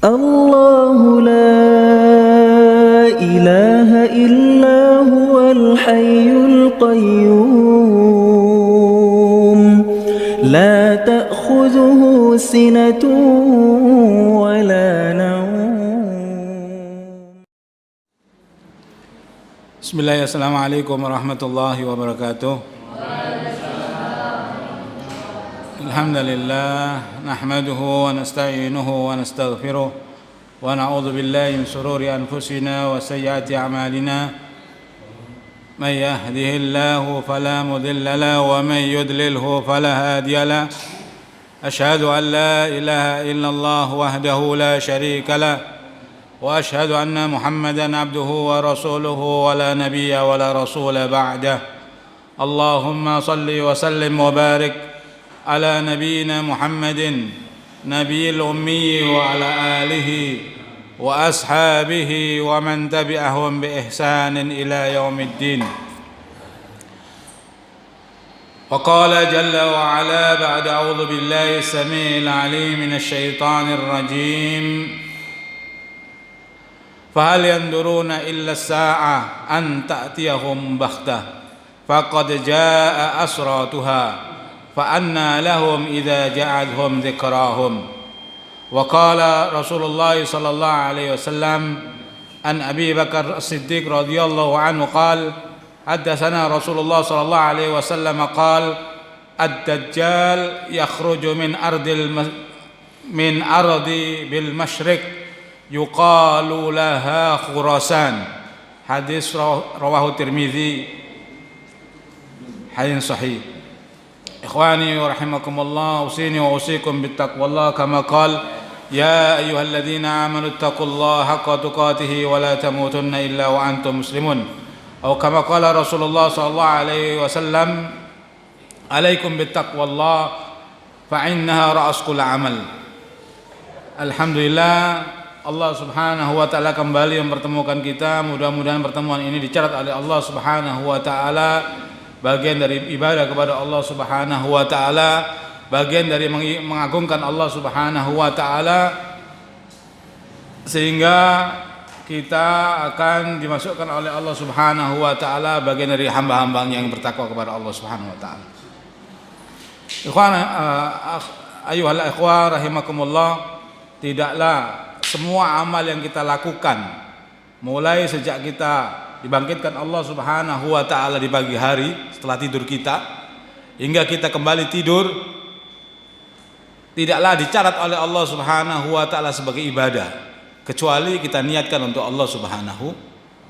الله لا إله إلا هو الحي القيوم لا تأخذه سنة ولا نوم. Bismillahirrahmanirrahim. Assalamualaikum warahmatullahi wabarakatuh. Alhamdulillah nahmaduhu wa nasta'inuhu wa nastaghfiruh wa na'udzu billahi min shururi anfusina wa sayyiati a'malina may yahdihillahu fala mudilla lahu wa may yudlilhu fala hadiya lahu asyhadu an la ilaha illallah wahdahu la syarika lahu wa asyhadu anna Muhammadan abduhu wa rasuluhu wa la nabiyya wa la rasula ba'dah. Allahumma salli wa sallim wa barik ala nabiyyina Muhammadin nabiyil ummi wa ala alihi wa ashabihi wa man tabi'ahum bi ihsanin ila yaumiddin. Wa qala jalla wa ala ba'da a'udzu billahi as-sami'il 'alim minasy syaithanir rajim. Fahal yanduruna illa as-sa'ah an ta'tiyahum baghtah faqad jaa'a asratuha fa anna lahum idza ja'adhum dzikrahum. Wa qala Rasulullah sallallahu alaihi wasallam an Abi Bakar As-Siddiq radhiyallahu anhu qala haddatsana Rasulullah sallallahu alaihi wasallam qala ad-dajjal yakhruju min ardi bil masyriq yuqalu laha Khurasan. Hadis rawahu Tirmizi, hadis sahih. Ikhwani wa rahimakumullah, usini wa usikum bittaqwallah kama qala ya ayyuhalladzina amanu taqullaha haqqa tuqatih wa la tamutunna illa wa antum muslimun. Atau kama qala Rasulullah sallallahu alaihi wasallam alaikum bittaqwallah fa innaha ra'as kulli amal. Alhamdulillah, Allah Subhanahu wa taala kembali mempertemukan kita. Mudah-mudahan pertemuan ini dicatat oleh Allah Subhanahu wa taala bagian dari ibadah kepada Allah Subhanahu wa taala, bagian dari mengagungkan Allah Subhanahu wa taala, sehingga kita akan dimasukkan oleh Allah Subhanahu wa taala bagian dari hamba-hambanya yang bertakwa kepada Allah Subhanahu wa taala. Ikhwan, ayyuhal ikhwah rahimakumullah, tidaklah semua amal yang kita lakukan mulai sejak kita dibangkitkan Allah Subhanahu wa taala di pagi hari setelah tidur kita hingga kita kembali tidur, tidaklah dicatat oleh Allah Subhanahu wa taala sebagai ibadah kecuali kita niatkan untuk Allah Subhanahu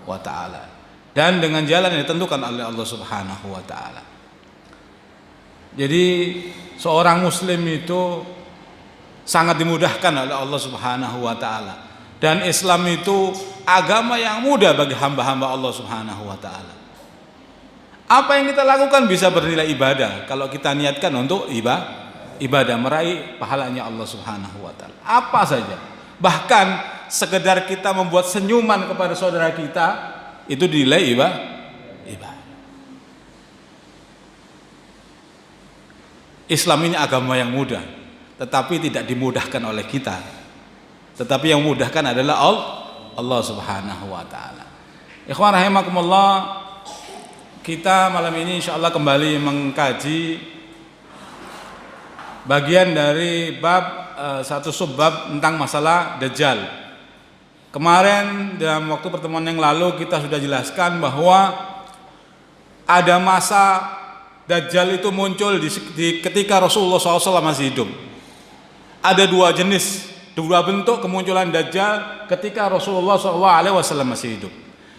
wa taala dan dengan jalan yang ditentukan oleh Allah Subhanahu wa taala. Jadi seorang muslim itu sangat dimudahkan oleh Allah Subhanahu wa taala. Dan Islam itu agama yang mudah bagi hamba-hamba Allah Subhanahu wa taala. Apa yang kita lakukan bisa bernilai ibadah kalau kita niatkan untuk ibadah, meraih pahalanya Allah Subhanahu wa taala. Apa saja. Bahkan sekedar kita membuat senyuman kepada saudara kita itu dinilai ibadah. Islam ini agama yang mudah, tetapi tidak dimudahkan oleh kita. Tetapi yang memudahkan adalah Allah Subhanahu wa taala. Ikhwan rahimakumullah, kita malam ini insyaallah kembali mengkaji bagian dari bab satu subbab tentang masalah Dajjal. Kemarin dalam waktu pertemuan yang lalu kita sudah jelaskan bahwa ada masa Dajjal itu muncul ketika Rasulullah SAW masih hidup. Ada dua jenis, dua bentuk kemunculan Dajjal ketika Rasulullah SAW masih hidup.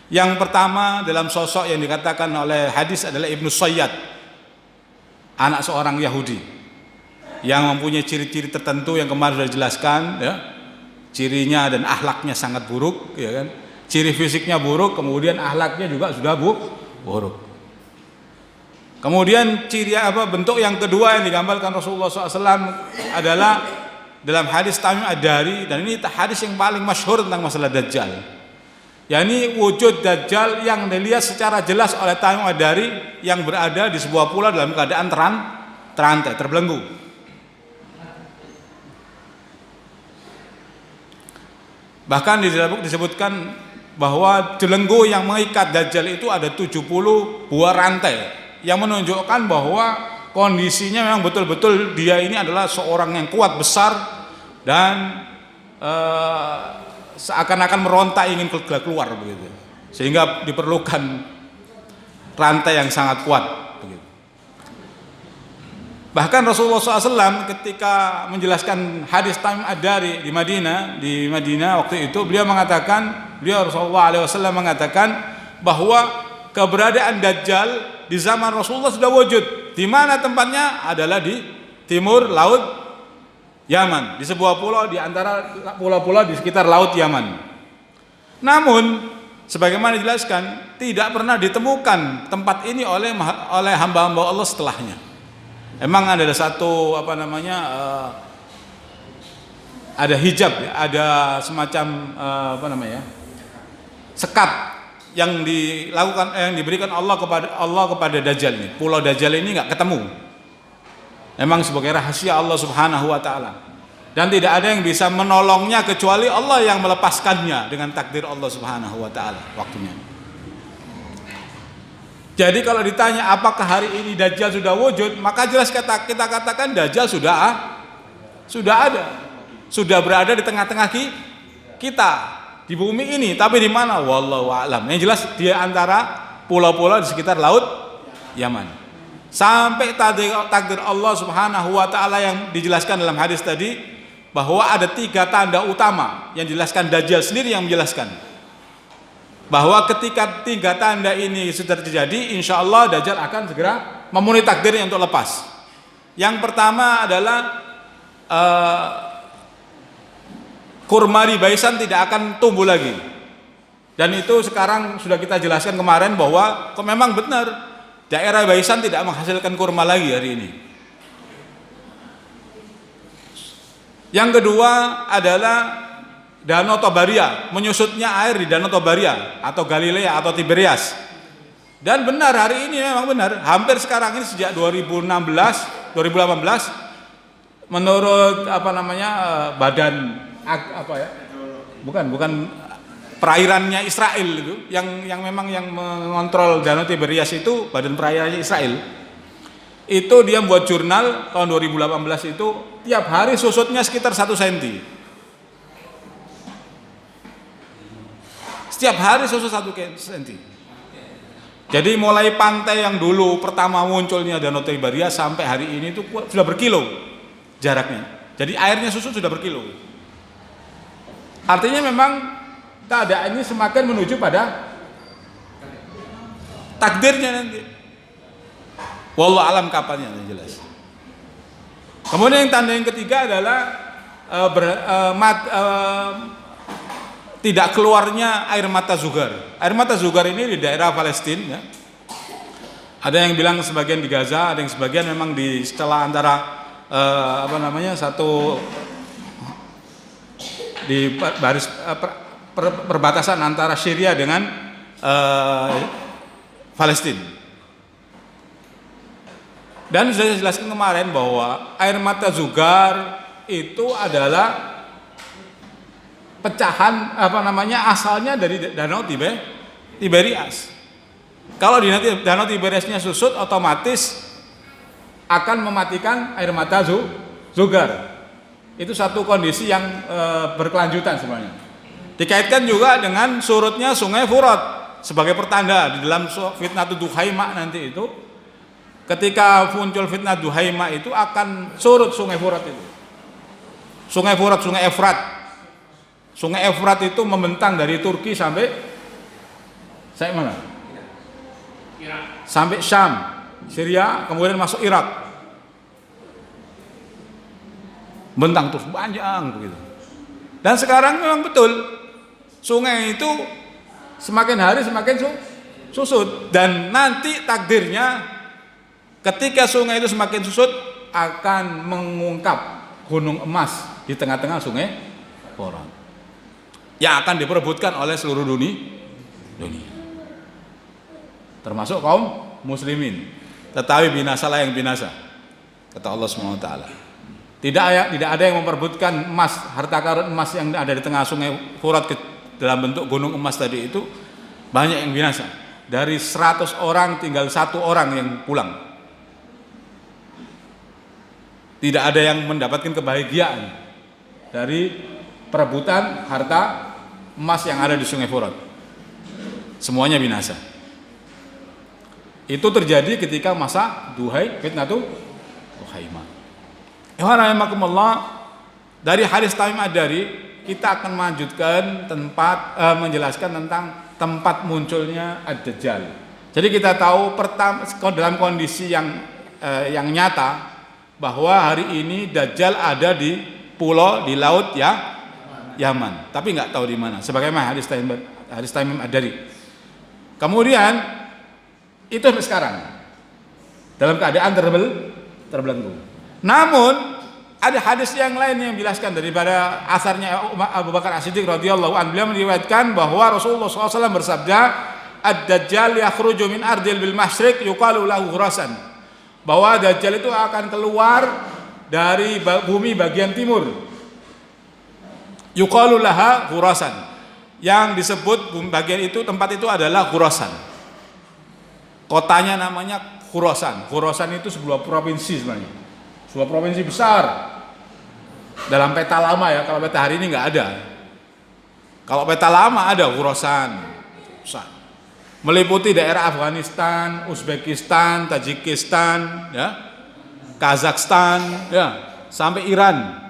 Yang pertama dalam sosok yang dikatakan oleh hadis adalah Ibnu Sayyad, anak seorang Yahudi yang mempunyai ciri-ciri tertentu yang kemarin sudah dijelaskan, ya. Cirinya dan akhlaknya sangat buruk, ya kan? Ciri fisiknya buruk, kemudian akhlaknya juga sudah buruk. Kemudian bentuk yang kedua yang digambarkan Rasulullah SAW adalah dalam hadis Tamim Ad-Dari, dan ini hadis yang paling masyhur tentang masalah Dajjal. yakni wujud Dajjal yang dilihat secara jelas oleh Tamim Ad-Dari yang berada di sebuah pulau dalam keadaan terantai, terbelenggu. Bahkan disebutkan bahwa belenggu yang mengikat Dajjal itu ada 70 buah rantai, yang menunjukkan bahwa kondisinya memang betul-betul dia ini adalah seorang yang kuat besar dan seakan-akan meronta ingin keluar begitu, sehingga diperlukan rantai yang sangat kuat begitu. Bahkan Rasulullah SAW ketika menjelaskan hadis Tamim Ad-Dari di Madinah waktu itu, beliau Rasulullah SAW mengatakan bahwa keberadaan Dajjal di zaman Rasulullah sudah wujud. Di mana tempatnya? Adalah di timur laut Yaman, di sebuah pulau di antara pulau-pulau di sekitar laut Yaman. Namun sebagaimana dijelaskan, tidak pernah ditemukan tempat ini oleh hamba-hamba Allah setelahnya. Emang ada satu ada hijab ya, ada semacam sekat yang diberikan Allah kepada Dajjal ini. Pulau Dajjal ini nggak ketemu. Memang sebagai rahasia Allah Subhanahu wa taala. Dan tidak ada yang bisa menolongnya kecuali Allah yang melepaskannya dengan takdir Allah Subhanahu wa taala waktunya. Jadi kalau ditanya apakah hari ini Dajjal sudah wujud, maka jelas kita katakan Dajjal sudah ada, sudah berada di tengah-tengah kita di bumi ini. Tapi di mana? Wallahu a'lam. Yang jelas dia antara pulau-pulau di sekitar laut Yaman. Sampai takdir Allah Subhanahu wa taala yang dijelaskan dalam hadis tadi, bahwa ada 3 tanda utama yang dijelaskan Dajjal sendiri yang menjelaskan. Bahwa ketika 3 tanda ini sudah terjadi, insya Allah Dajjal akan segera memenuhi takdirnya untuk lepas. Yang pertama adalah kurma di Baisan tidak akan tumbuh lagi. Dan itu sekarang sudah kita jelaskan kemarin bahwa memang benar daerah Baisan tidak menghasilkan kurma lagi hari ini. Yang kedua adalah Danau Tobaria, menyusutnya air di Danau Tobaria atau Galilea atau Tiberias. Dan benar hari ini memang benar, hampir sekarang ini sejak 2018 menurut badan bukan perairannya Israel itu yang memang yang mengontrol Danau Tiberias itu badan perairannya Israel. Itu dia buat jurnal tahun 2018 itu tiap hari susutnya sekitar 1 cm. Setiap hari susut 1 cm. Jadi mulai pantai yang dulu pertama munculnya Danau Tiberias sampai hari ini itu sudah berkilo jaraknya. Jadi airnya susut sudah berkilo. Artinya memang keadaan ini semakin menuju pada takdirnya nanti. Wallahu alam kapannya yang jelas. Kemudian tanda yang ketiga adalah tidak keluarnya air mata Zugar. Air mata Zugar ini di daerah Palestina ya. Ada yang bilang sebagian di Gaza, ada yang sebagian memang di setelah antara di baris perbatasan antara Syria dengan Palestina. Dan sudah saya jelaskan kemarin bahwa air mata Zugar itu adalah pecahan asalnya dari Danau Tiberias. Kalau di Danau Tiberiasnya susut, otomatis akan mematikan air mata Zugar. Itu satu kondisi yang berkelanjutan sebenarnya. Dikaitkan juga dengan surutnya Sungai Furat sebagai pertanda di dalam fitnah Duhaima nanti itu. Ketika muncul fitnah Duhaima itu akan surut Sungai Furat itu. Sungai Furat, Sungai Efrat. Sungai Efrat itu membentang dari Turki sampai mana? Sampai Syam, Syria, kemudian masuk Irak. Bentang terus panjang begitu. Dan sekarang memang betul sungai itu semakin hari semakin susut, dan nanti takdirnya ketika sungai itu semakin susut akan mengungkap gunung emas di tengah-tengah Sungai Furat yang akan diperebutkan oleh seluruh dunia, termasuk kaum muslimin. Tetapi binasalah yang binasa, kata Allah SWT. Tidak ada yang memperebutkan emas, harta karun emas yang ada di tengah sungai Furat dalam bentuk gunung emas tadi itu, banyak yang binasa. Dari 100 orang tinggal 1 orang yang pulang. Tidak ada yang mendapatkan kebahagiaan dari perebutan harta emas yang ada di sungai Furat. Semuanya binasa. Itu terjadi ketika masa fitnatul Duhaimah. Dari hadis Tamim Ad-Dari kita akan melanjutkan menjelaskan tentang tempat munculnya Ad-Dajjal. Jadi kita tahu dalam kondisi yang nyata bahwa hari ini Dajjal ada di laut Yaman, tapi nggak tahu di mana. Sebagaimana hadis Tamim Ad-Dari. Kemudian itu sampai sekarang dalam keadaan terbelenggu. Namun ada hadis yang lain yang menjelaskan daripada asarnya Abu Bakar As-Siddiq radhiyallahu anhu. Beliau meriwayatkan bahwa Rasulullah SAW bersabda, "Ad-Dajjal yakhruju min ardil bil masyriq yuqalu lahu Khurasan." Bahwa Dajjal itu akan keluar dari bumi bagian timur. Yuqalu laha Khurasan. Yang disebut bagian itu, tempat itu adalah Khurasan. Kotanya namanya Khurasan. Khurasan itu sebuah provinsi sebenarnya. Sebuah provinsi besar dalam peta lama ya. Kalau peta hari ini nggak ada. Kalau peta lama ada Khurasan, meliputi daerah Afghanistan, Uzbekistan, Tajikistan, ya, Kazakhstan, ya, sampai Iran.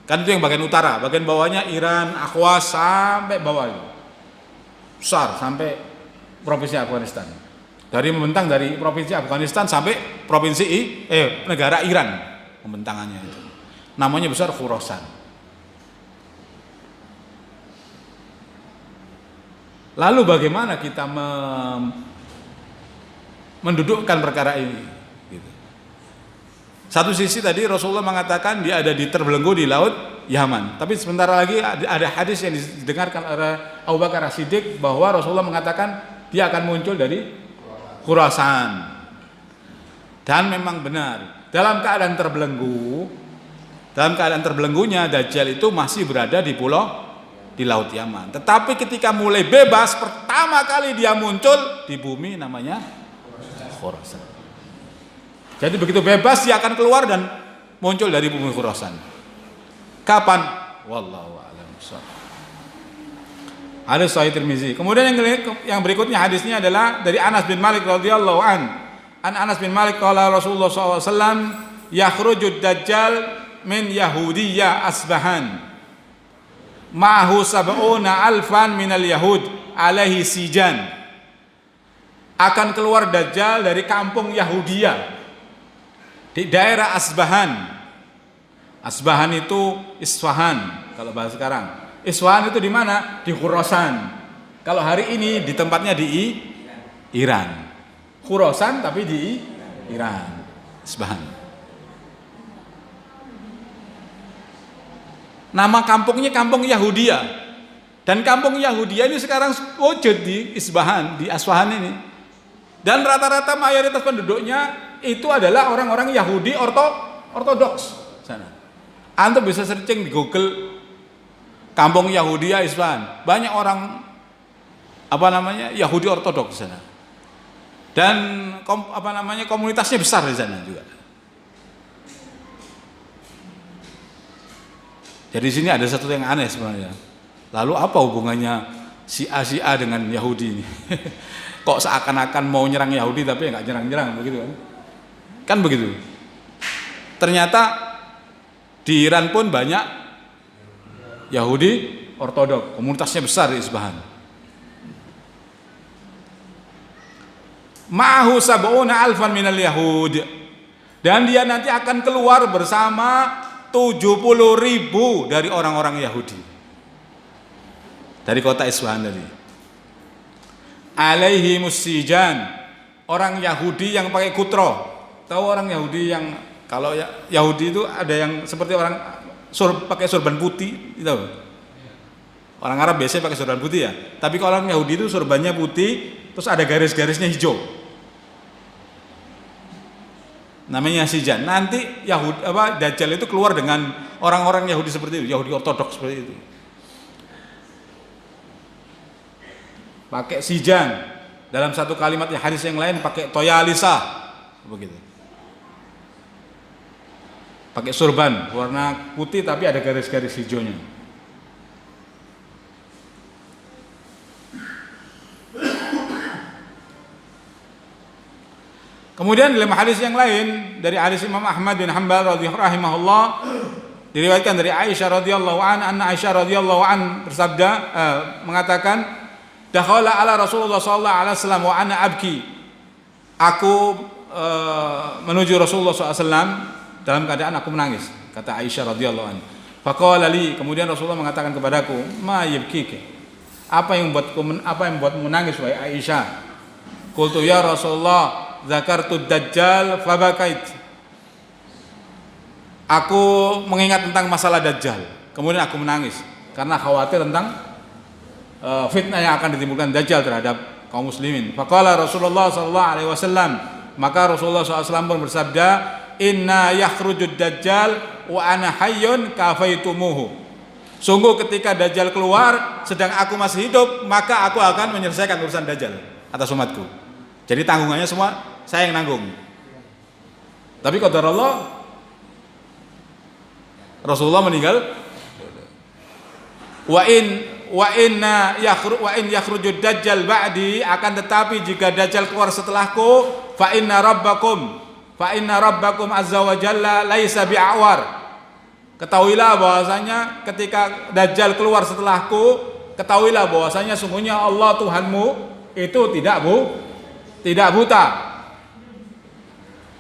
Kan itu yang bagian utara, bagian bawahnya Iran, Ahwaz sampai bawah itu. Besar sampai provinsi Afghanistan. Membentang dari provinsi Afghanistan sampai negara Iran, pembentangannya itu. Namanya besar Khurasan. Lalu bagaimana kita mendudukkan perkara ini? Gitu. Satu sisi tadi Rasulullah mengatakan dia ada terbelenggu di laut Yaman. Tapi sebentar lagi ada hadis yang didengarkan oleh Abu Bakar As-Siddiq bahwa Rasulullah mengatakan dia akan muncul dari Khurasan. Dan memang benar, dalam keadaan terbelenggunya Dajjal itu masih berada di laut Yaman. Tetapi ketika mulai bebas, pertama kali dia muncul di bumi namanya Khurasan. Jadi begitu bebas dia akan keluar dan muncul dari bumi Khurasan. Kapan? Wallahu a'lam bishawab. Hadis Sahih Tirmizi. Kemudian yang berikutnya hadisnya adalah dari Anas bin Malik radhiyallahu an. Anas bin Malik qala Rasulullah SAW, yakhrujud Dajjal min Yahudiyya Asbahan. Ma'ahu sab'una alfan minal Yahud alaihi sijan. Akan keluar Dajjal dari kampung Yahudiyah di daerah Asbahan. Asbahan itu Isfahan kalau bahasa sekarang. Isfahan itu di mana? Di Khurasan. Kalau hari ini di tempatnya di Iran. Khurasan tapi di Iran. Isfahan. Nama kampungnya kampung Yahudiyah. Dan kampung Yahudiyah ini sekarang wujud di Isfahan, di Asfahan ini. Dan rata-rata mayoritas penduduknya itu adalah orang-orang Yahudi ortodoks sana. Antum bisa searching di Google kampung Yahudiyah Isfahan, banyak orang Yahudi ortodoks di sana. Dan komunitasnya besar di sana juga. Jadi di sini ada satu yang aneh sebenarnya. Lalu apa hubungannya si A dengan Yahudi ini? Kok seakan-akan mau nyerang Yahudi tapi nggak nyerang-nyerang begitu kan? Kan begitu. Ternyata di Iran pun banyak Yahudi ortodok, komunitasnya besar di Isfahan. Ma'ahu sab'una alfan minal Yahud. Dan dia nanti akan keluar bersama 70.000 dari orang-orang Yahudi. Dari kota Isfahan tadi. Alaihi musijan, orang Yahudi yang pakai kutro. Tahu orang Yahudi yang, kalau Yahudi itu ada yang seperti orang pakai sorban putih, gitu. Orang Arab biasanya pakai sorban putih ya. Tapi kalau orang Yahudi itu sorbannya putih, terus ada garis-garisnya hijau. namanya Sijan. Nanti Dajjal itu keluar dengan orang-orang Yahudi seperti itu, Yahudi ortodoks seperti itu. Pakai Sijan. Dalam satu kalimat hadis yang lain pakai toyalisa, begitu. Pakai surban warna putih tapi ada garis-garis hijaunya. Kemudian dalam hadis yang lain dari hadis Imam Ahmad bin Hanbal radhiyallahu diriwayatkan dari Aisyah radhiyallahu anha, Aisyah radhiyallahu bersabda mengatakan, dakhala ala Rasulullah sallallahu alaihi wasallam wa ana abki. Aku menuju Rasulullah SAW dalam keadaan aku menangis, kata Aisyah radhiyallahu anha. Faqala li, kemudian Rasulullah mengatakan kepadaku, ma yabkiki? Apa yang membuatmu menangis wahai Aisyah? Qultu ya Rasulullah, zakartu dajjal fabakait. Aku mengingat tentang masalah Dajjal, kemudian aku menangis karena khawatir tentang fitnah yang akan ditimbulkan Dajjal terhadap kaum muslimin. Faqala Rasulullah sallallahu alaihi wasallam, maka Rasulullah SAW pun bersabda, inna yakhrujud Dajjal wa ana hayyun kafaitumuhu. Sungguh ketika Dajjal keluar sedang aku masih hidup, maka aku akan menyelesaikan urusan Dajjal atas umatku. Jadi tanggungannya semua saya yang nanggung. Tapi qadarullah Rasulullah meninggal. Wa in yakhrujud Dajjal ba'di, akan tetapi jika Dajjal keluar setelahku, fa inna rabbakum azza wa jalla laisa bi'awar. Ketahuilah bahwasanya ketika Dajjal keluar setelahku, ketahuilah bahwasanya sungguhnya Allah Tuhanmu itu tidak buta.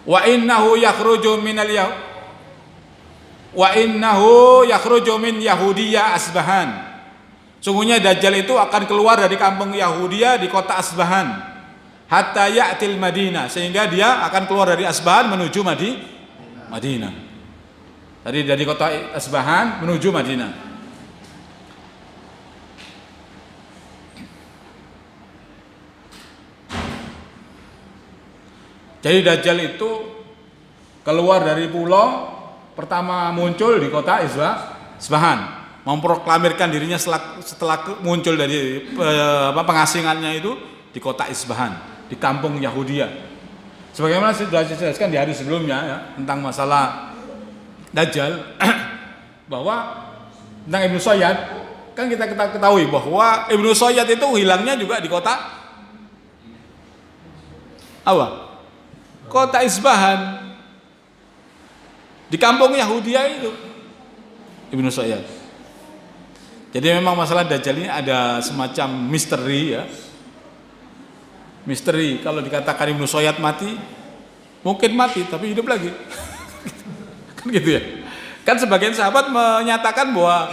Wa innahu yakhruju min Yahudiyah Asbahan. Sungguhnya Dajjal itu akan keluar dari kampung Yahudia di kota Asbahan, hatta ya'til Madinah, sehingga dia akan keluar dari Asbahan menuju Madinah. Dari kota Asbahan menuju Madinah. Jadi Dajjal itu keluar dari pulau, pertama muncul di kota Asbahan, memproklamirkan dirinya setelah muncul dari pengasingannya itu di kota Isbahan, di kampung Yahudia. Sebagaimana sudah saya jelaskan di hari sebelumnya ya, tentang masalah Dajjal, bahwa tentang Ibnu Sayyad, kan kita ketahui bahwa Ibnu Sayyad itu hilangnya juga di kota apa? Kota Isbahan, di kampung Yahudia itu Ibnu Sayyad. Jadi memang masalah Dajjal ini ada semacam misteri ya. Misteri, kalau dikatakan Ibnu Sayyad mati, mungkin mati tapi hidup lagi. Kan gitu ya. Kan sebagian sahabat menyatakan bahwa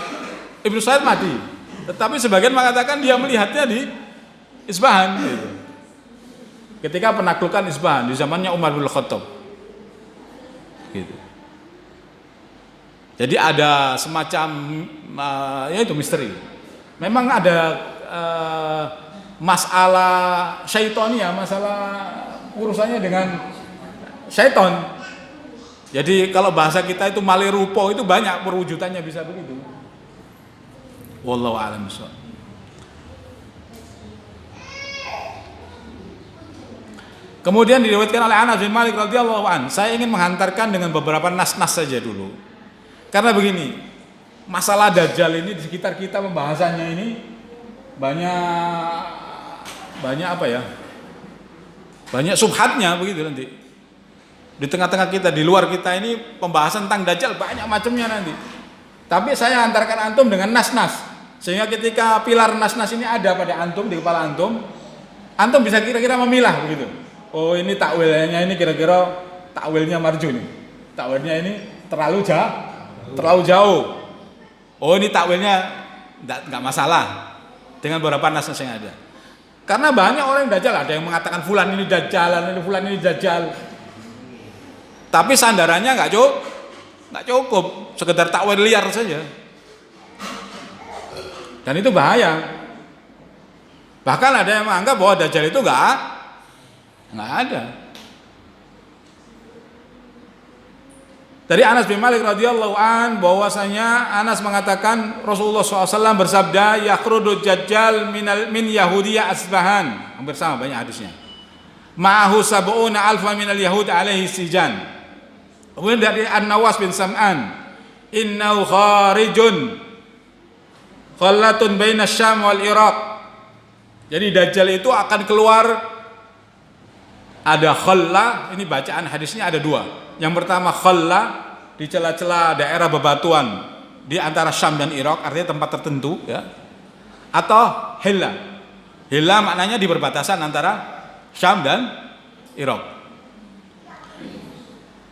Ibnu Sayyad mati, tetapi sebagian mengatakan dia melihatnya di Isbahan gitu. Ketika penaklukan Isbahan di zamannya Umar bin Khattab. Gitu. Jadi ada semacam ya itu misteri. Memang ada masalah syaitonia, masalah urusannya dengan syaiton. Jadi kalau bahasa kita itu malirupo, itu banyak perwujudannya bisa begitu. Wallahu a'lam bishawab. Kemudian diriwayatkan oleh Anas bin Malik radhiyallahu an, saya ingin menghantarkan dengan beberapa nas-nas saja dulu. Karena begini, masalah Dajjal ini di sekitar kita pembahasannya ini banyak apa ya? Banyak subhatnya begitu nanti. Di tengah-tengah kita, di luar kita ini pembahasan tentang Dajjal banyak macamnya nanti. Tapi saya antarkan antum dengan nas-nas, sehingga ketika pilar nas-nas ini ada pada antum, di kepala antum bisa kira-kira memilah begitu. Oh ini takwilnya ini kira-kira takwilnya marju nih. Takwilnya ini terlalu jauh. Oh ini takwilnya enggak masalah dengan beberapa nas yang ada. Karena banyak orang yang Dajjal, ada yang mengatakan fulan ini Dajjal, fulan ini Dajjal. Tapi sandarannya enggak cukup, sekedar takwil liar saja. Dan itu bahaya. Bahkan ada yang menganggap bahwa Dajjal itu enggak ada. Dari Anas bin Malik radhiyallahu an bahwasanya Anas mengatakan Rasulullah SAW bersabda, yakhruju Dajjal min Yahudiyah Asbahan. Hampir sama banyak hadisnya. Ma'ahu sab'una alfa minal Yahud alaihi sijan. Kemudian dari An-Nawas bin Sam'an, innahu kharijun khallatun baina Syam wal Iraq. Jadi Dajjal itu akan keluar, ada khalla, ini bacaan hadisnya ada dua. Yang pertama khalla, di celah-celah daerah bebatuan di antara Syam dan Irak, artinya tempat tertentu ya. Atau hilla. Hilla maknanya di perbatasan antara Syam dan Irak.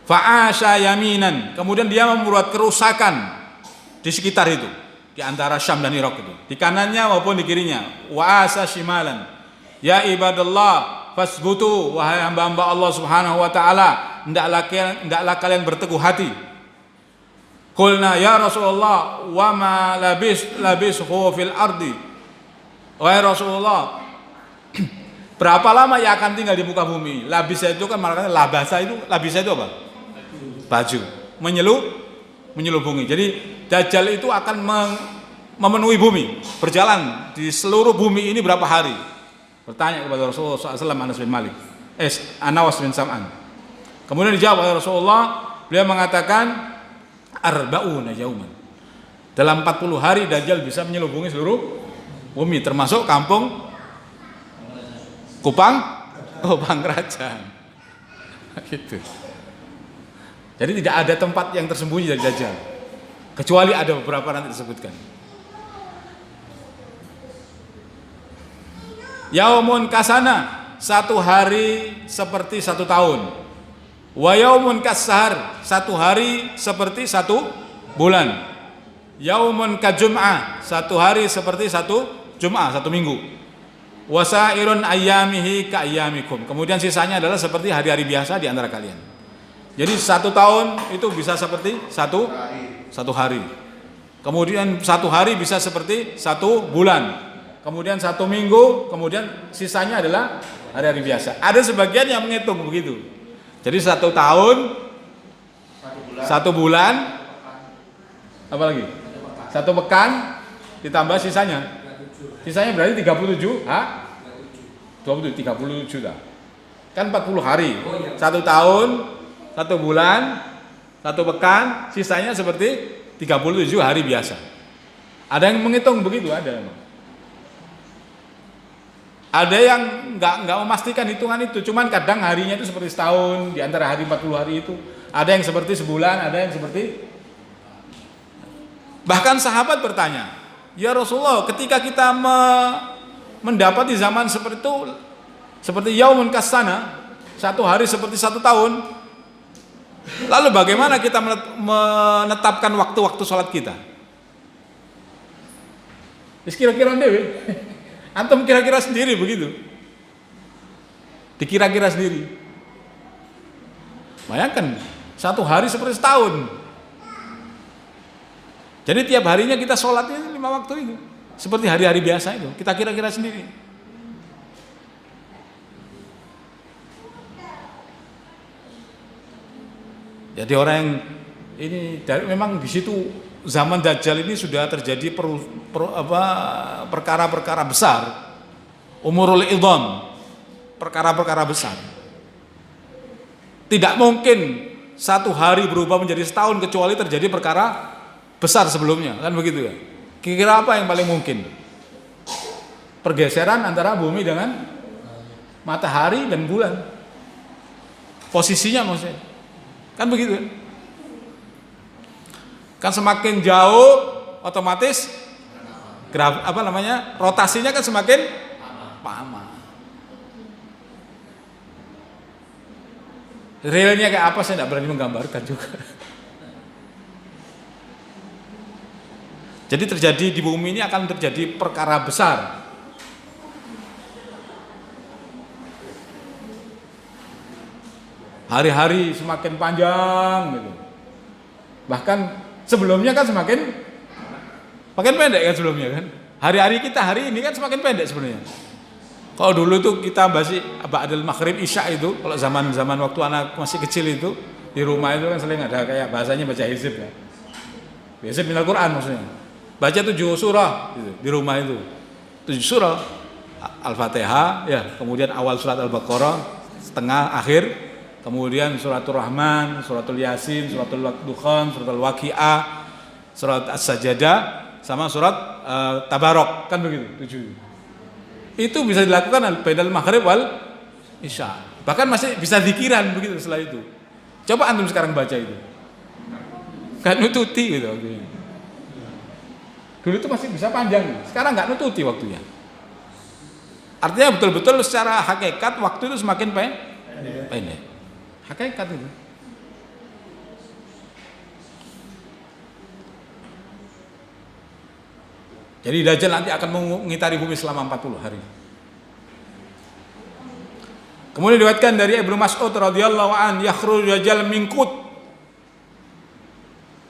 Fa'asha yaminan, kemudian dia membuat kerusakan di sekitar itu, di antara Syam dan Irak itu, di kanannya maupun di kirinya. Wa'asa shimalan, ya ibadallah fasbutu, wahai hamba-hamba Allah Subhanahu wa taala, hendaklah kalian berteguh hati. Qulna ya Rasulullah wa ma labishu fil ardi. Wahai Rasulullah, berapa lama ia akan tinggal di muka bumi? Labisa itu kan maknanya labasa itu, labisa itu apa? Baju. Menyelubungi. Jadi Dajjal itu akan memenuhi bumi, berjalan di seluruh bumi ini berapa hari? Bertanya kepada Rasulullah SAW, Anas bin Malik, An-Nawas bin Sam'an. Kemudian dijawab oleh Rasulullah, beliau mengatakan arba'una yauman. Dalam 40 hari Dajjal bisa menyelubungi seluruh bumi, termasuk kampung Kupang Kerajaan. Gitu. Jadi tidak ada tempat yang tersembunyi dari Dajjal, kecuali ada beberapa nanti disebutkan. Yaumun kasana, satu hari seperti satu tahun. Wa yaumun kasahar, satu hari seperti satu bulan. Yaumun kajum'ah, satu hari seperti satu Jum'ah, satu minggu. Wasairun ayyamihi ka ayyamikum, kemudian sisanya adalah seperti hari-hari biasa di antara kalian. Jadi satu tahun itu bisa seperti satu hari. Kemudian satu hari bisa seperti satu bulan. Kemudian satu minggu, kemudian sisanya adalah hari-hari biasa. Ada sebagian yang menghitung begitu. Jadi satu tahun, satu bulan, apa lagi? Satu pekan ditambah sisanya. Sisanya berarti 37, 37 dah. Kan 40 hari. Satu tahun, satu bulan, satu pekan, sisanya seperti 37 hari biasa. Ada yang menghitung begitu, ada. Ada yang nggak memastikan hitungan itu, cuman kadang harinya itu seperti setahun, di antara hari 40 hari itu. Ada yang seperti sebulan, ada yang seperti. Bahkan sahabat bertanya, ya Rasulullah, ketika kita mendapati zaman seperti itu, seperti yaumun kasana, satu hari seperti satu tahun, lalu bagaimana kita menetapkan waktu-waktu sholat kita? Kira-kira dewe, antum kira-kira sendiri begitu, dikira-kira sendiri. Bayangkan satu hari seperti setahun. Jadi tiap harinya kita sholatnya 5 waktu itu, seperti hari-hari biasa itu. Kita kira-kira sendiri. Jadi orang yang ini memang di situ zaman Dajjal ini sudah terjadi perkara-perkara besar, umurul idham, perkara-perkara besar. Tidak mungkin satu hari berubah menjadi setahun kecuali terjadi perkara besar sebelumnya, kan begitu ya. Kira-kira apa yang paling mungkin? Pergeseran antara bumi dengan matahari dan bulan, posisinya maksudnya, kan begitu kan semakin jauh otomatis rotasinya kan semakin lama. Realnya kayak apa saya tidak berani menggambarkan juga. Jadi terjadi di bumi ini akan terjadi perkara besar. Hari-hari semakin panjang gitu. Bahkan sebelumnya kan semakin pendek kan sebelumnya kan. Hari-hari kita hari ini kan semakin pendek sebenarnya. Kalau dulu tuh kita masih ba'dal maghrib isya itu, kalau zaman waktu anak masih kecil itu Di rumah itu kan sering ada kayak bahasanya baca hizib ya. Hizib minal Quran maksudnya. Baca 7 surah gitu, di rumah itu. 7 surah. Al-Fatihah ya, kemudian awal surat Al-Baqarah, setengah akhir, kemudian suratul Rahman, suratul Yasin, suratul Dukhan, suratul Waqiah, surat As-Sajdah, sama surat Tabarok, kan begitu 7. Itu bisa dilakukan bainal maghrib wal isya. Bahkan masih bisa zikiran begitu setelah itu. Coba antum sekarang baca itu. Gak nututi gitu. Dulu itu masih bisa panjang, sekarang gak nututi waktunya. Artinya betul-betul secara hakikat waktu itu semakin pendek. Hakikat itu. Jadi Dajjal nanti akan mengitari bumi selama 40 hari. Kemudian diriwayatkan dari Ibnu Mas'ud radhiyallahu an, yakhruju Dajjal min Qud.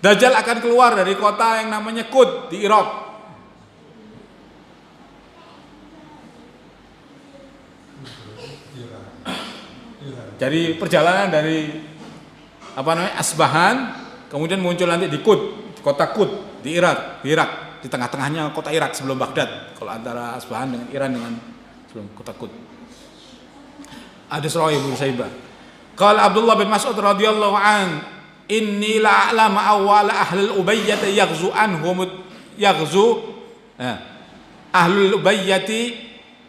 Dajjal akan keluar dari kota yang namanya Qud di Irak. Jadi perjalanan dari Asbahan, kemudian muncul nanti di Qud, kota Qud di Irak, di tengah-tengahnya kota Irak sebelum Baghdad. Kalau antara Asbahan dengan Iran dengan sebelum kota Qud. Ada surah Ibnu Saibah. Qala Abdullah bin Mas'ud radhiyallahu an, inni la a'lamu awwala ahli al-Ubayyah yaghzu ahlul Ubayyah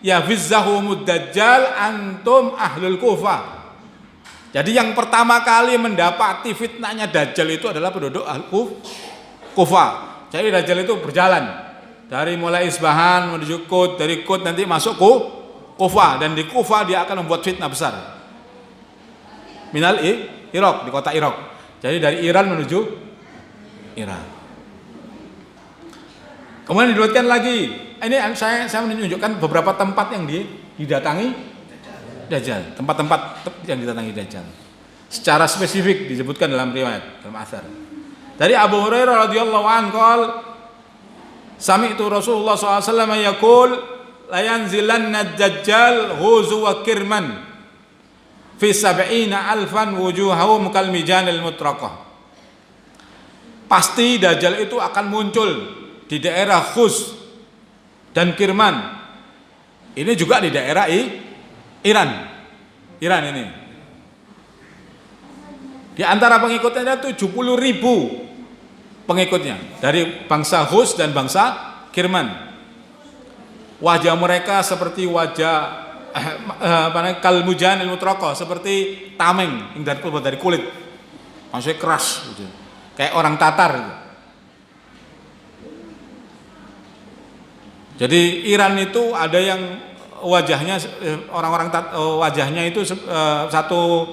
yafizzahumud Dajjal antum ahlul Kufah. Jadi yang pertama kali mendapati fitnahnya Dajjal itu adalah penduduk Kufah. Jadi Dajjal itu berjalan dari mulai Isbahan menuju Qud, dari Qud nanti masuk Kufah, dan di Kufah dia akan membuat fitnah besar. Minal Irak, di kota Irak. Jadi dari Iran menuju Iran. Kemudian diriwayatkan lagi, ini saya menunjukkan beberapa tempat yang didatangi Dajjal, tempat-tempat yang didatangi Dajjal. Secara spesifik disebutkan dalam riwayat, dalam atsar. Dari Abu Hurairah radhiyallahu anhu qol, sami'tu Rasulullah sallallahu alaihi wasallam yaqul la yanzilanna Dajjal ghuzu wa kirman fi 70,000 wujuhahum kal mijanil mutraqah. Pasti Dajjal itu akan muncul di daerah Khuz dan Kirman. Ini juga di daerah Iran ini. Di antara pengikutnya ada 70.000 pengikutnya dari bangsa Khuz dan bangsa Kirman. Wajah mereka seperti wajah kalmujan ilmu troko, seperti tameng yang terbuat dari kulit, maksudnya keras gitu. Kayak orang Tatar gitu. Jadi Iran itu ada yang wajahnya wajahnya itu satu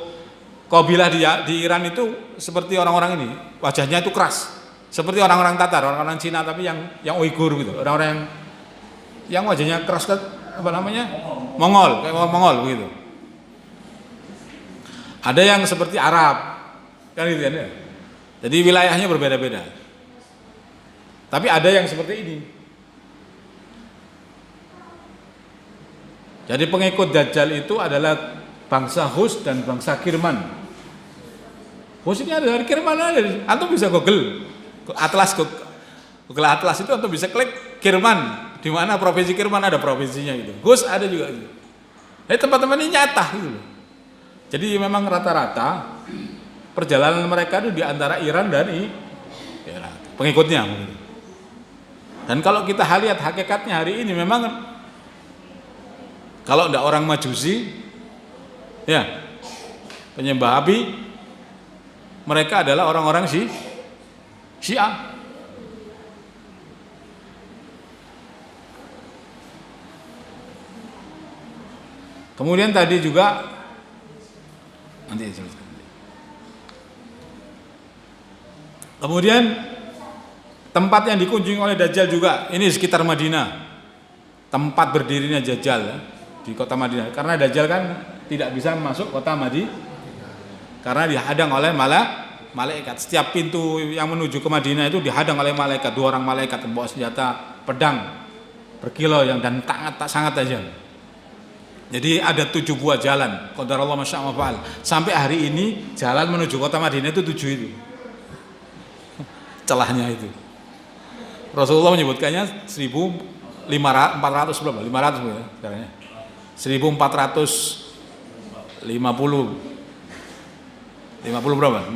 kabilah di Iran itu seperti orang-orang ini, wajahnya itu keras seperti orang-orang Tatar, orang-orang Cina, tapi yang Uighur gitu, orang-orang yang wajahnya keras, Mongol, kayak Mongol begitu. Ada yang seperti Arab, kan gitu ya. Jadi wilayahnya berbeda-beda. Tapi ada yang seperti ini. Jadi pengikut Dajjal itu adalah bangsa Khuz dan bangsa Kirman. Khuz ini ada dari Kirman aja. Antum bisa Google Atlas itu antum bisa klik Kirman. Di mana provinsi Kirman ada provinsinya gitu. Khuz ada juga gitu. Teman-teman ini nyata gitu. Jadi memang rata-rata perjalanan mereka itu di antara Iran dan Irak, pengikutnya. Dan kalau kita lihat hakikatnya hari ini memang kalau tidak orang Majusi, ya penyembah api, mereka adalah orang-orang Syiah. Kemudian tadi juga kemudian tempat yang dikunjungi oleh Dajjal juga ini sekitar Madinah, tempat berdirinya Dajjal ya, di kota Madinah, karena Dajjal kan tidak bisa masuk kota Madinah karena dihadang oleh malaikat. Setiap pintu yang menuju ke Madinah itu dihadang oleh malaikat, 2 orang malaikat membawa senjata pedang berkilau yang dan sangat tajam. Jadi ada 7 buah jalan, qadarullah masya Allah fa'al. Sampai hari ini jalan menuju kota Madinah itu 7 itu. Celahnya itu. Rasulullah menyebutkannya 1400 berapa? 500 ya caranya. 1450 berapa?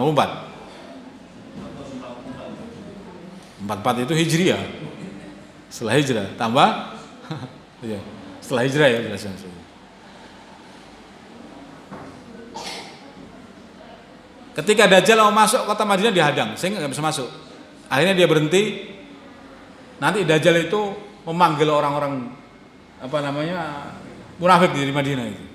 44 itu Hijriah. Setelah Hijrah tambah iya, setelah Hijrah ya jelasnya. Ketika Dajjal mau masuk kota Madinah dihadang sehingga nggak bisa masuk. Akhirnya dia berhenti. Nanti Dajjal itu memanggil orang-orang munafik di Madinah itu.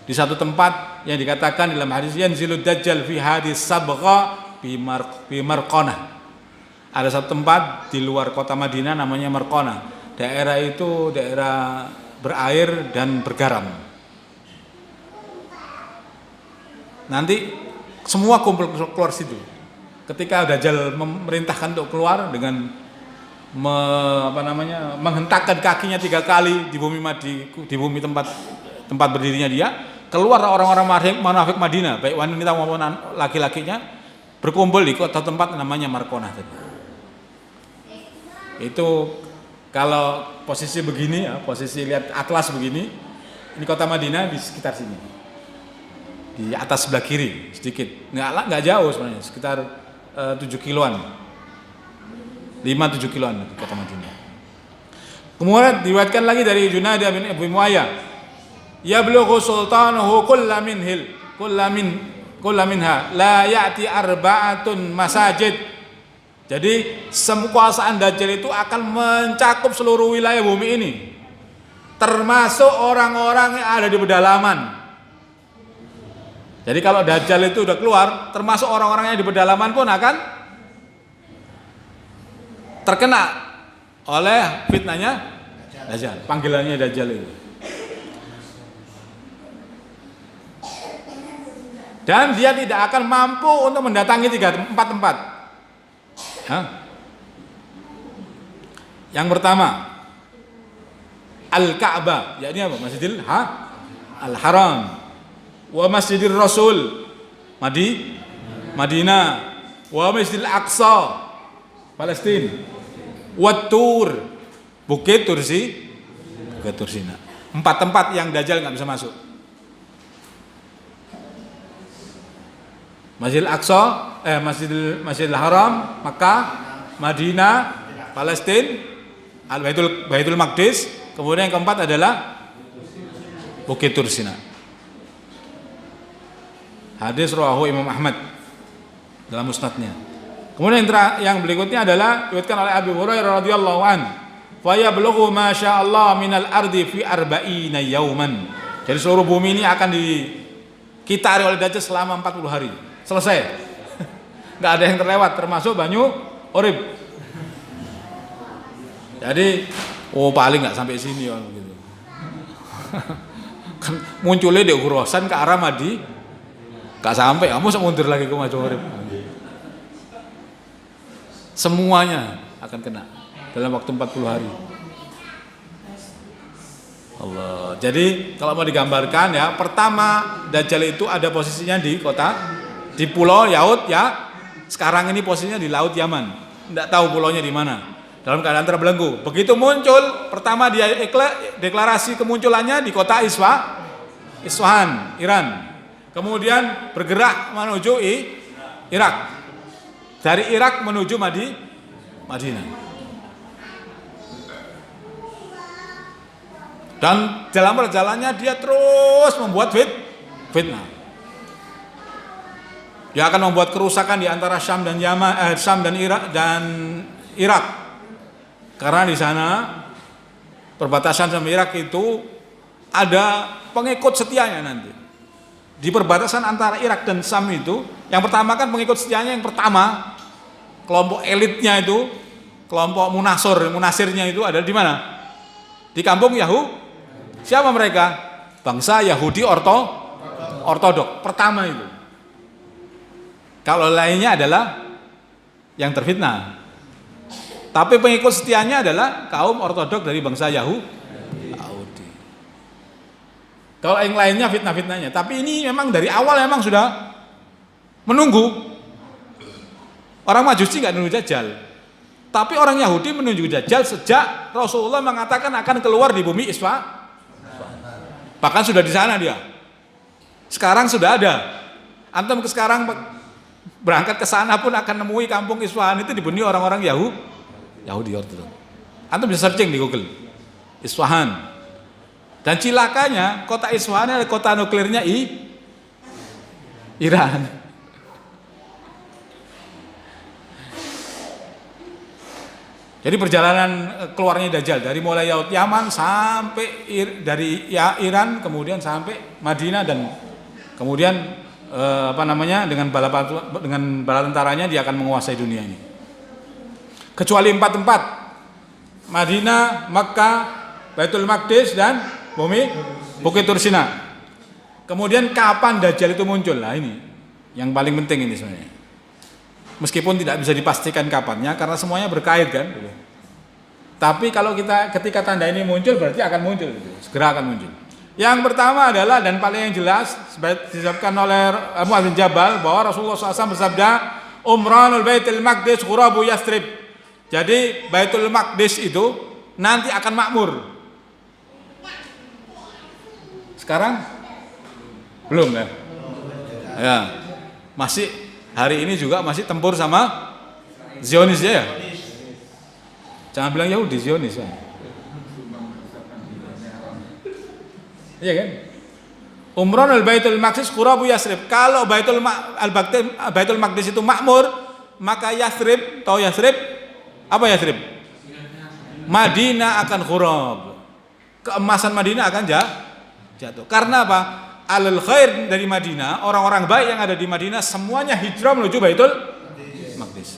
Di satu tempat yang dikatakan dalam hadis yanzilud Dajjal fi hadis sabgha bi Marqanah. Ada satu tempat di luar kota Madinah namanya Marqanah. Daerah itu daerah berair dan bergaram. Nanti semua kumpul keluar situ. Ketika Dajjal memerintahkan untuk keluar dengan menghentakkan kakinya 3 kali di bumi tempat berdirinya dia, keluar orang-orang munafik Madinah, baik wanita maupun laki-lakinya, berkumpul di kota tempat namanya Marqanah tadi. Itu kalau posisi begini ya, posisi lihat atlas begini, ini kota Madinah di sekitar sini. Di atas sebelah kiri sedikit, nggak jauh sebenarnya, sekitar 7 kiloan, 5-7 kiloan di kota Madinah. Kemudian diriwayatkan lagi dari Junadah bin Abi Muayyah, yablughu sultanuhu kullaminha la ya'ti arba'atun masajid. Jadi kekuasaan Dajjal itu akan mencakup seluruh wilayah bumi ini, termasuk orang-orang yang ada di pedalaman. Jadi kalau Dajjal itu udah keluar, termasuk orang-orang yang di pedalaman pun akan terkena oleh fitnahnya Dajjal, panggilannya Dajjal itu. Dan dia tidak akan mampu untuk mendatangi 4 tempat. Yang pertama, Al-Ka'bah, yakni apa? Masjidil Al-Haram. Wa Masjidir Rasul Madinah, wa Masjidil Aqsa Palestina, wa Tur Bukit Tursina. 4 tempat yang Dajjal nggak bisa masuk. Masjidil Aqsa, Masjidil Haram, Makkah, Madinah, Palestina, Baitul Maqdis. Kemudian yang keempat adalah Bukit Tursina. Hadis rawahu Imam Ahmad dalam musnadnya. Kemudian yang berikutnya adalah diriwayatkan oleh Abu Hurairah radhiyallahu an, fa yablughu ma sya'allah minal ardi fi arba'ina yauman. Jadi seluruh bumi ini akan dikitari oleh Dajjal selama 40 hari. Selesai. Enggak ada yang terlewat, termasuk Banyu Urib. Jadi paling enggak sampai sini gitu. Kan munculnya di Khurasan ke arah Madi. Gak sampai, kamu mundur lagi ke Majorib. Semuanya akan kena dalam waktu 40 hari. Allah. Jadi kalau mau digambarkan ya, pertama Dajjal itu ada posisinya di pulau Yaud ya. Sekarang ini posisinya di Laut Yaman. Tidak tahu pulaunya di mana. Dalam keadaan terbelenggu. Begitu muncul, pertama dia deklarasi kemunculannya di kota Isfahan, Iran. Kemudian bergerak menuju Irak. Dari Irak menuju Madinah. Dan dalam perjalanannya dia terus membuat fitnah. Dia akan membuat kerusakan di antara Syam dan Irak. Karena di sana perbatasan sama Irak itu ada pengikut setianya nanti. Di perbatasan antara Irak dan Syam itu, yang pertama kan pengikut setianya yang pertama, kelompok elitnya itu, kelompok munasirnya itu ada di mana? Di kampung Siapa mereka? Bangsa Yahudi Ortodok. Pertama itu. Kalau lainnya adalah yang terfitnah. Tapi pengikut setianya adalah kaum Ortodok dari bangsa Yahudi. Kalau yang lainnya fitnah-fitnahnya. Tapi ini memang dari awal memang sudah menunggu. Orang Majusi nggak menunggu Dajjal. Tapi orang Yahudi menunggu Dajjal sejak Rasulullah mengatakan akan keluar di bumi Isfa. Bahkan sudah di sana dia. Sekarang sudah ada. Antum sekarang berangkat ke sana pun akan nemui kampung Isfahan itu dibuni orang-orang Yahudi Ortodok. Antum bisa searching di Google. Isfahan. Dan cilakanya kota Isfahan adalah kota nuklirnya Iran. Jadi perjalanan keluarnya Dajjal dari mulai Yaman sampai dari Iran kemudian sampai Madinah dan kemudian dengan bala tentaranya dia akan menguasai dunia ini. Kecuali 4 tempat. Madinah, Makkah, Baitul Maqdis dan Bukit Tursina. Kemudian kapan Dajjal itu muncul? Nah ini yang paling penting ini sebenarnya. Meskipun tidak bisa dipastikan kapannya karena semuanya berkait kan. Tapi kalau ketika tanda ini muncul berarti akan muncul, segera akan muncul. Yang pertama adalah dan paling yang jelas disebutkan oleh Mu'adz bin Jabal bahwa Rasulullah SAW bersabda, Umranul Baitul Maqdis Ghurabu Yathrib. Jadi Baitul Maqdis itu nanti akan makmur. Sekarang belum ya? Ya, masih hari ini juga masih tempur sama Zionis ya. Jangan bilang Yahudi, Zionis ya. Iya kan? Umron al-Baitul Maqdis Qurabu Yathrib. Kalau Baitul Maqdis itu makmur, maka Yathrib, tahu Yathrib? Apa Yathrib? Madinah akan khurab. Keemasan Madinah akan jatuh. Karena apa? Alal khair dari Madinah, orang-orang baik yang ada di Madinah semuanya hijrah menuju Baitul Maqdis.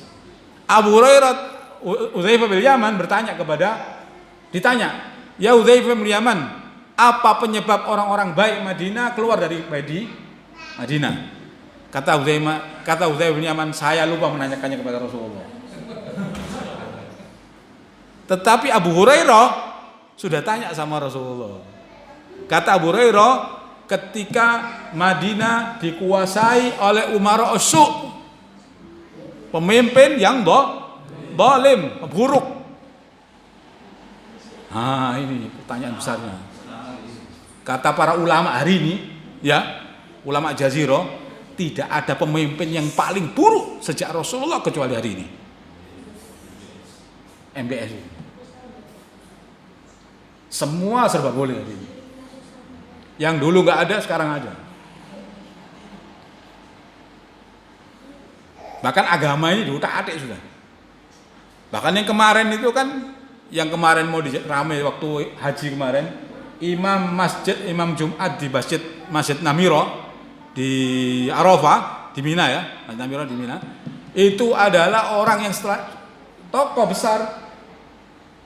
Abu Hurairah Udzaifah bin Yaman ditanya, "Ya Udzaifah bin Yaman, apa penyebab orang-orang baik Madinah keluar dari Madinah?" Kata Udzaifah bin Yaman, "Saya lupa menanyakannya kepada Rasulullah." Tetapi Abu Hurairah sudah tanya sama Rasulullah. Kata Abu Hurairah, ketika Madinah dikuasai oleh umara usuk, pemimpin yang zalim, buruk. Ini pertanyaan besarnya. Kata para ulama hari ini, ya, ulama Jazirah, tidak ada pemimpin yang paling buruk sejak Rasulullah kecuali hari ini. MBS. Semua serba boleh hari ini. Yang dulu nggak ada, sekarang ada. Bahkan agama ini diutak-atik sudah. Bahkan yang kemarin itu kan, yang kemarin mau ramai waktu haji kemarin, imam Jumat di Masjid Namiro di Arafah di Mina ya, Masjid Namiro di Mina, itu adalah orang yang tokoh besar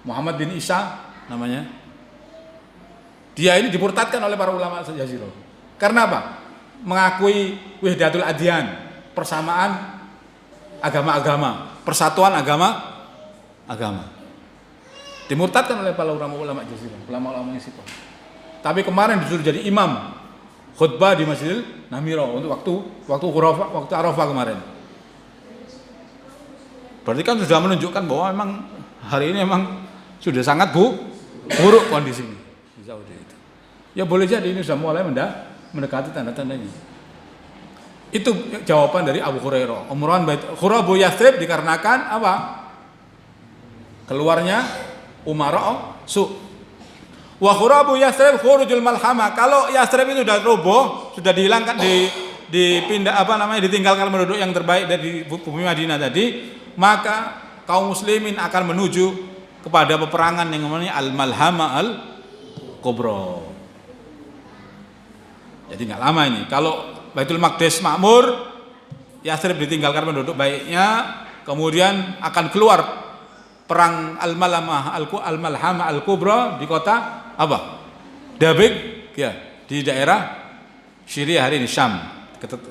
Muhammad bin Isa namanya. Dia ini dimurtadkan oleh para ulama Jazirah. Karena apa? Mengakui wahdatul adyan, persamaan agama-agama, persatuan agama. Dimurtadkan oleh para ulama Jazirah, ulama-ulama yang situ. Tapi kemarin disuruh jadi imam khutbah di Masjidil Namiro untuk waktu Arafah kemarin. Berarti kan sudah menunjukkan bahwa memang hari ini memang sudah sangat buruk kondisinya. Ya boleh jadi ini sudah mulai mendekati tanda-tandanya. Itu jawaban dari Abu Hurairah. Umran Khurabu Yathrib dikarenakan apa? Keluarnya umara su. Wa khurabu Yathrib khurujul malhama. Kalau Yathrib itu sudah roboh, sudah dihilangkan dipindah ditinggalkan penduduk yang terbaik dari bumi Madinah tadi, maka kaum muslimin akan menuju kepada peperangan yang namanya al-malhama al-kubra. Jadi nggak lama ini. Kalau Baitul Maqdis makmur, Yathrib ditinggalkan penduduk baiknya, kemudian akan keluar perang al-malhama al-kubra di kota apa? Dabig, ya, di daerah Syria hari ini, Syam,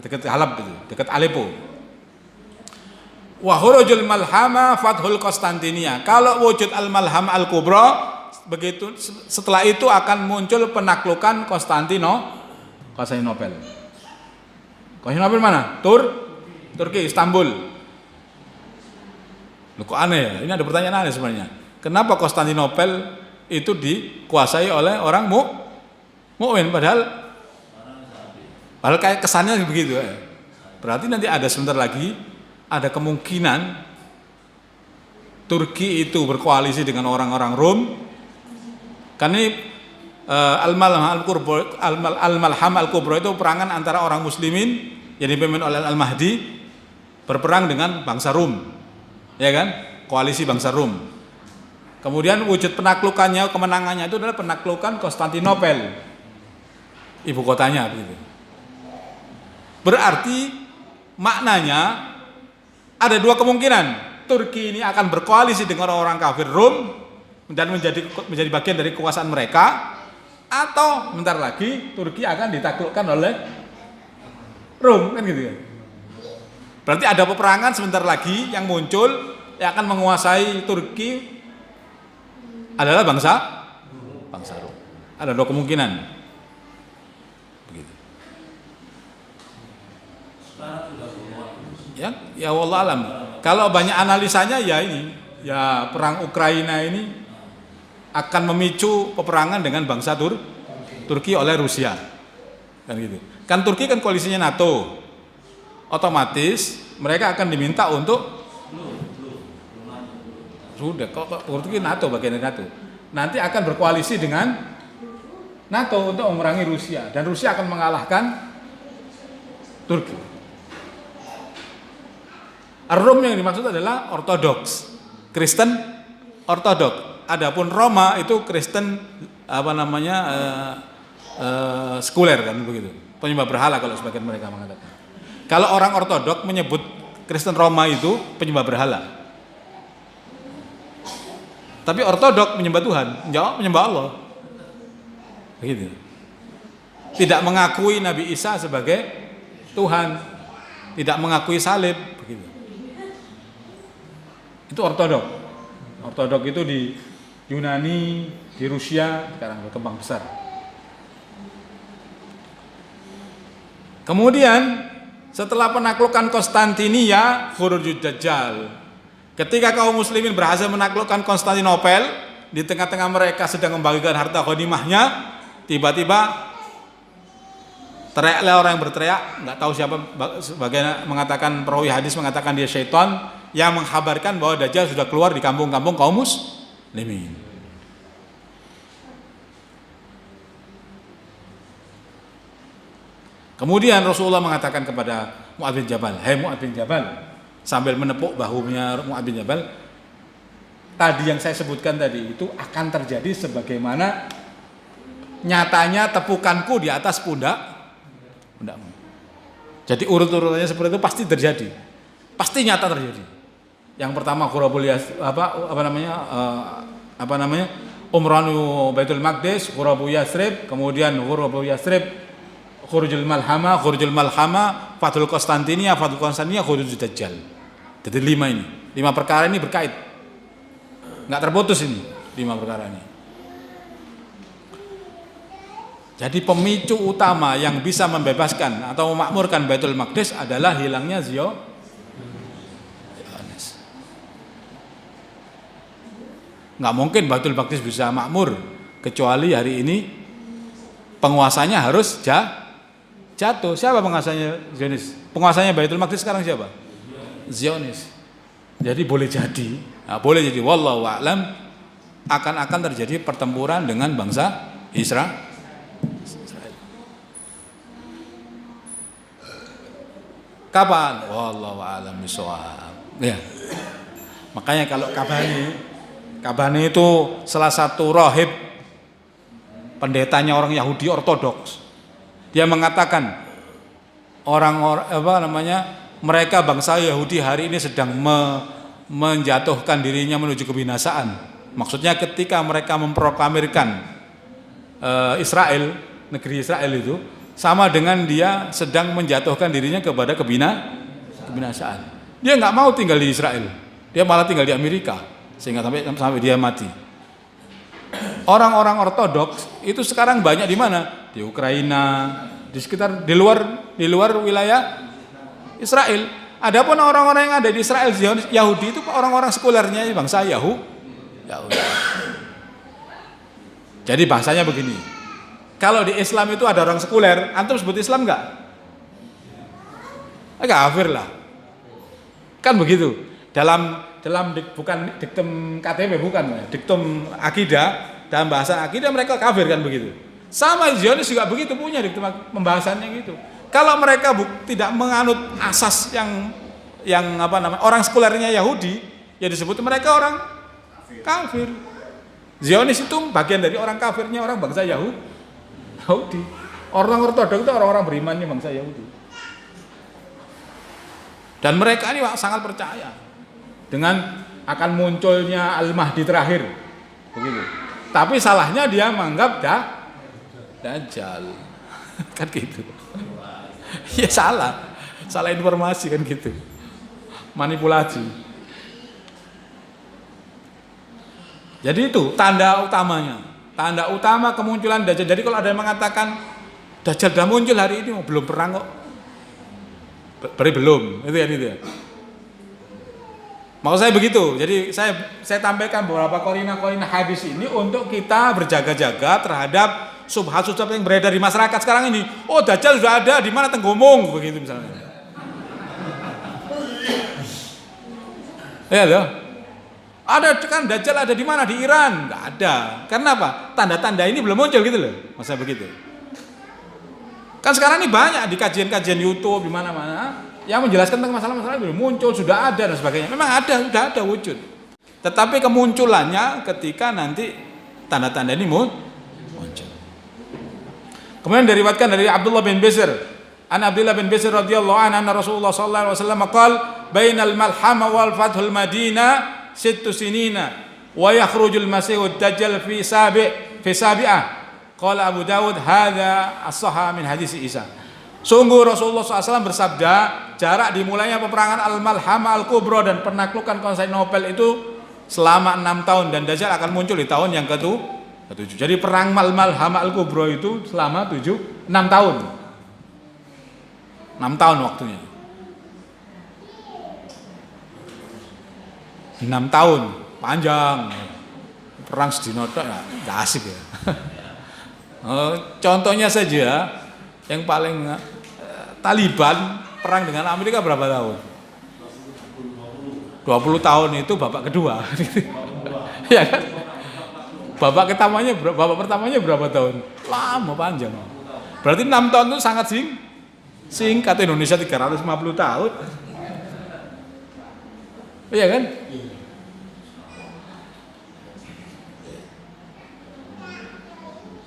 dekat Halab itu, dekat Aleppo. Wa khurujul malhama fathul Konstantinia. Kalau wujud al-malhama al-kubra, setelah itu akan muncul penaklukan Konstantinopel. Konstantinopel mana? Turki, Istanbul. Loh, kok aneh ya? Ini ada pertanyaan aneh sebenarnya. Kenapa Konstantinopel itu dikuasai oleh orang mukmin padahal kayak kesannya begitu ya. Berarti nanti ada sebentar lagi ada kemungkinan Turki itu berkoalisi dengan orang-orang Rom. Karena ini Al-Malham Al-Kubra itu perangan antara orang muslimin yang dipimpin oleh Al-Mahdi berperang dengan bangsa Rom. Ya kan? Koalisi bangsa Rom. Kemudian wujud penaklukannya, kemenangannya itu adalah penaklukan Konstantinopel, ibu kotanya begitu. Berarti maknanya ada dua kemungkinan. Turki ini akan berkoalisi dengan orang kafir Rom dan menjadi bagian dari kekuasaan mereka, atau bentar lagi Turki akan ditaklukkan oleh Rom, kan gitu ya. Berarti ada peperangan sebentar lagi yang muncul yang akan menguasai Turki adalah bangsa Rom. Ada dua kemungkinan. Begitu. Ya wallah alam. Kalau banyak analisanya ya ini, ya perang Ukraina ini akan memicu peperangan dengan bangsa Turki oleh Rusia. Kan gitu. Kan Turki kan koalisinya NATO. Otomatis mereka akan diminta untuk sudah kok Turki NATO, bagian dari NATO. Nanti akan berkoalisi dengan NATO untuk memerangi Rusia dan Rusia akan mengalahkan Turki. Rom yang dimaksud adalah Ortodoks, Kristen Ortodoks. Adapun Roma itu Kristen sekuler kan begitu. Penyembah berhala kalau sebagian mereka mengatakan. Kalau orang Ortodoks menyebut Kristen Roma itu penyembah berhala. Tapi Ortodoks menyembah Tuhan, menyembah Allah. Begitu. Tidak mengakui Nabi Isa sebagai Tuhan, tidak mengakui salib, begitu. Itu Ortodoks. Ortodoks itu di Yunani, di Rusia sekarang berkembang besar. Kemudian setelah penaklukan Konstantinia, khurujud Dajjal. Ketika kaum muslimin berhasil menaklukkan Konstantinopel, di tengah-tengah mereka sedang membagikan harta ghanimahnya, tiba-tiba teriaklah orang yang berteriak, nggak tahu siapa, sebagian mengatakan, perawi hadis mengatakan dia syaitan yang menghabarkan bahwa Dajjal sudah keluar di kampung-kampung kaum muslimin. Kemudian Rasulullah mengatakan kepada Mu'adz bin Jabal, "Hai Mu'adz bin Jabal," sambil menepuk bahunya Mu'adz bin Jabal, tadi yang saya sebutkan tadi itu akan terjadi sebagaimana nyatanya tepukanku di atas pundakmu. Jadi urut-urutannya seperti itu pasti terjadi. Pasti nyata terjadi. Yang pertama Umranu Baitul Maqdis, Ghurabu Yasrib, kemudian Ghurabu Yasrib, Khurujul Malhama, Fathul Konstantinia, Khurujul Dajjal. Jadi 5 ini. 5 perkara ini berkait. Enggak terputus ini 5 perkara ini. Jadi pemicu utama yang bisa membebaskan atau memakmurkan Baitul Maqdis adalah hilangnya Zionis. Nggak mungkin Baitul Maqdis bisa makmur kecuali hari ini penguasanya harus jatuh. Siapa penguasanya Zionis? Penguasanya Baitul Maqdis sekarang siapa? Zionis. Jadi boleh jadi, wallahu a'lam, akan terjadi pertempuran dengan bangsa Israel. Kapan? Wallahu a'lam bishawab. Ya. Makanya kalau Kabani itu salah satu rahib, pendetanya orang Yahudi Ortodoks. Dia mengatakan mereka bangsa Yahudi hari ini sedang menjatuhkan dirinya menuju kebinasaan. Maksudnya ketika mereka memproklamirkan Israel, negeri Israel itu sama dengan dia sedang menjatuhkan dirinya kepada kebinasaan. Dia nggak mau tinggal di Israel, dia malah tinggal di Amerika sehingga sampai dia mati. Orang-orang ortodoks itu sekarang banyak di mana? Di Ukraina, di sekitar di luar wilayah Israel. Adapun orang-orang yang ada di Israel Yahudi itu orang-orang sekulernya bangsa Yahudi. Jadi bahasanya begini. Kalau di Islam itu ada orang sekuler, antum sebut Islam enggak? Kafir lah. Kan begitu. Dalam bukan diktum KTP, bukan diktum akidah, dalam bahasa akidah mereka kafir, kan begitu. Sama Zionis juga begitu, punya diktum pembahasannya gitu. Kalau mereka tidak menganut asas yang apa namanya, orang sekulernya Yahudi, ya disebut mereka orang kafir. Zionis itu bagian dari orang kafirnya orang bangsa Yahudi. Orang ortodoks itu orang-orang berimannya bangsa Yahudi. Dan mereka ini sangat percaya dengan akan munculnya Al-Mahdi terakhir, begitu. Tapi salahnya dia menganggap Dajjal, kan gitu. Ya salah informasi kan gitu, manipulasi. Jadi itu tanda utamanya, tanda utama kemunculan Dajjal. Jadi kalau ada yang mengatakan Dajjal sudah muncul hari ini, belum pernah kok. Belum, itu ya. Maksud saya begitu. Jadi saya tampilkan beberapa korina hadis ini untuk kita berjaga-jaga terhadap subhat-subhat yang beredar di masyarakat sekarang ini. Oh, Dajjal sudah ada di mana, Tenggomong begitu misalnya. Ya loh. Ada kan Dajjal ada di mana? Di Iran? Enggak ada. Karena apa? Tanda-tanda ini belum muncul gitu loh. Masa begitu? Kan sekarang ini banyak di kajian-kajian YouTube di mana-mana yang menjelaskan tentang masalah-masalah belum muncul, sudah ada dan sebagainya. Memang ada, sudah ada wujud. Tetapi kemunculannya ketika nanti tanda-tanda ini muncul. Kemudian diriwayatkan dari Abdullah bin Bishr, Abdullah bin Bishr radhiyallahu anhu Rasulullah sallallahu alaihi wasallam qala bainal malhama wal fathul Madinah 6 sinina wa yakhrujul masihud dajjal fi sabi'ah. Qala Abu Dawud hadza as-sahha min hadis Isa. Sungguh Rasulullah SAW bersabda, jarak dimulainya peperangan Al-Malhamah Al-Kubra dan penaklukan Konstantinopel itu selama 6 tahun dan Dajjal akan muncul di tahun yang ke-7. Jadi perang Al-Malhamah Al-Kubra itu selama 6 tahun. 6 tahun waktunya. 6 tahun, panjang. Perang sedina tok ya, enggak asik ya. Contohnya saja yang paling Taliban perang dengan Amerika berapa tahun? 20 tahun itu babak kedua. Ya kan? Babak pertamanya berapa tahun? Lama, panjang. Berarti 6 tahun itu sangat singkat. Indonesia 350 tahun. Iya kan?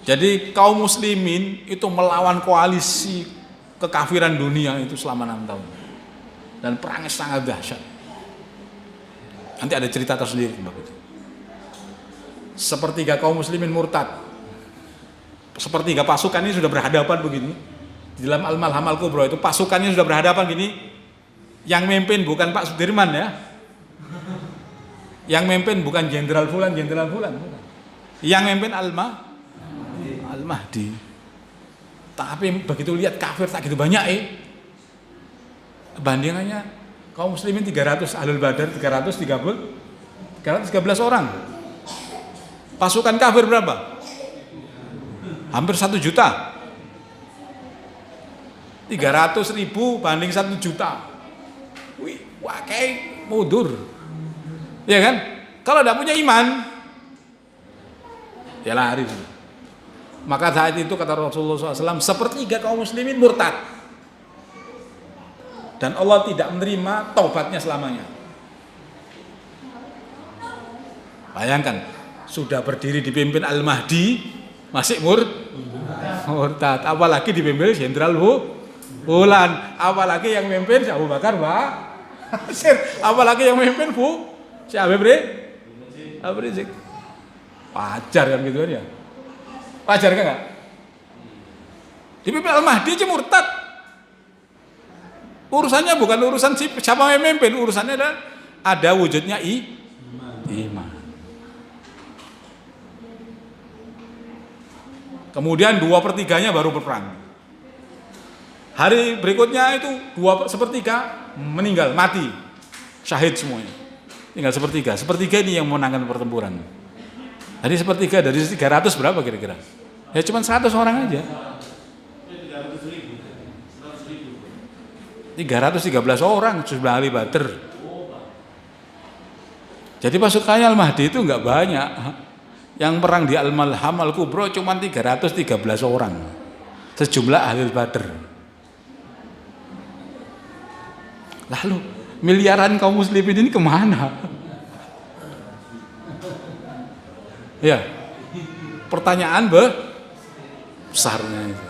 Jadi kaum muslimin itu melawan koalisi kekafiran dunia itu selama 6 tahun. Dan perangnya sangat dahsyat. Nanti ada cerita tersendiri tentang itu. Sepertiga kaum muslimin murtad. Sepertiga pasukan ini sudah berhadapan begini. Di dalam Al-Malhamah Al-Kubra itu pasukannya sudah berhadapan gini. Yang memimpin bukan Pak Sudirman ya. Yang memimpin bukan Jenderal Fulan. Yang memimpin Al-Mahdi. Tapi begitu lihat kafir tak gitu banyak bandingannya kaum muslimin 300, Ahlul Badar 313 orang. Pasukan kafir berapa? Hampir 1 juta. 300.000 banding 1 juta. Wih, wah kayak mundur. Ya kan? Kalau tidak punya iman ya lari. Maka saat itu kata Rasulullah SAW, sepertiga kaum muslimin murtad dan Allah tidak menerima taubatnya selamanya. Bayangkan, sudah berdiri dipimpin Al-Mahdi masih murtad, apalagi dipimpin Jenderal Fulan, apalagi yang memimpin Abu Bakar Basir, apalagi yang memimpin si Habib Rizik. Wajar kan gitu kan ya? Wajar kan enggak? Dipimpin Al-Mahdi aja murtad. Urusannya bukan urusan siapa yang memimpin, urusannya ada wujudnya iman. Kemudian 2/3-nya baru berperang. Hari berikutnya itu 2/3 meninggal, mati, syahid semuanya. Tinggal sepertiga. Sepertiga ini yang memenangkan pertempuran. Jadi sepertiga dari 300 berapa kira-kira? Ya cuma 100 orang aja. 313 orang sudah ahli Badr. Jadi pasukannya Al-Mahdi itu enggak banyak. Yang perang di Al-Malham Al-Kubro cuma 313 orang. Sejumlah ahli Badr. Lalu miliaran kaum muslimin ini kemana? Ya, pertanyaan besarnya itu.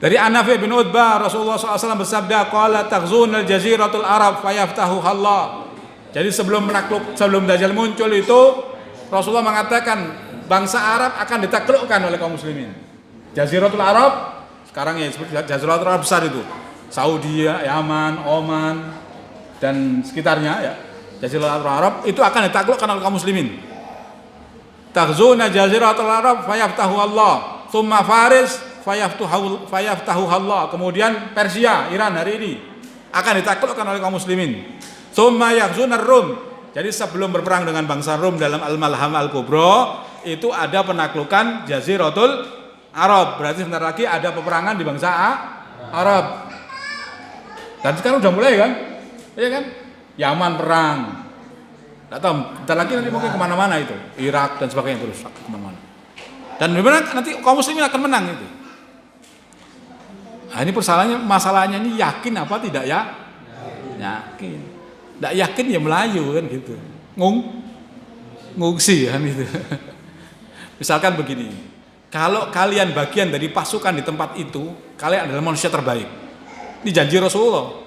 Dari An-Nafi' bin Utbah, Rasulullah SAW bersabda, qala taghzunal jaziratul Arab fayaftahuha Allah. Jadi sebelum Dajjal muncul itu, Rasulullah mengatakan bangsa Arab akan ditaklukkan oleh kaum muslimin. Jaziratul Arab sekarang ya seperti Jaziratul Arab besar itu, Saudi, Yaman, Oman dan sekitarnya ya. Jaziratul Arab itu akan ditaklukkan oleh kaum muslimin. Taghzuna Jaziratul Arab fayaftahu Allah, thumma Faris fayaftahu Allah. Kemudian Persia, Iran hari ini akan ditaklukkan oleh kaum muslimin. Thumma yaghzunar Rum. Jadi sebelum berperang dengan bangsa Rum dalam Al-Malham Al-Kubro itu ada penaklukan Jaziratul Arab. Berarti sebentar lagi ada peperangan di bangsa Arab. Dan sekarang udah mulai kan? Iya kan? Yaman perang. Tidak tahu, bentar lagi nanti mungkin kemana-mana itu, Irak dan sebagainya terus kemana-mana. Dan benar nanti kaum muslimin akan menang itu. Nah, ini masalahnya ini yakin apa tidak ya? Yakin. Tidak yakin ya Melayu kan gitu. Ngungsi kan gitu. Misalkan begini, kalau kalian bagian dari pasukan di tempat itu, kalian adalah manusia terbaik. Ini janji Rasulullah.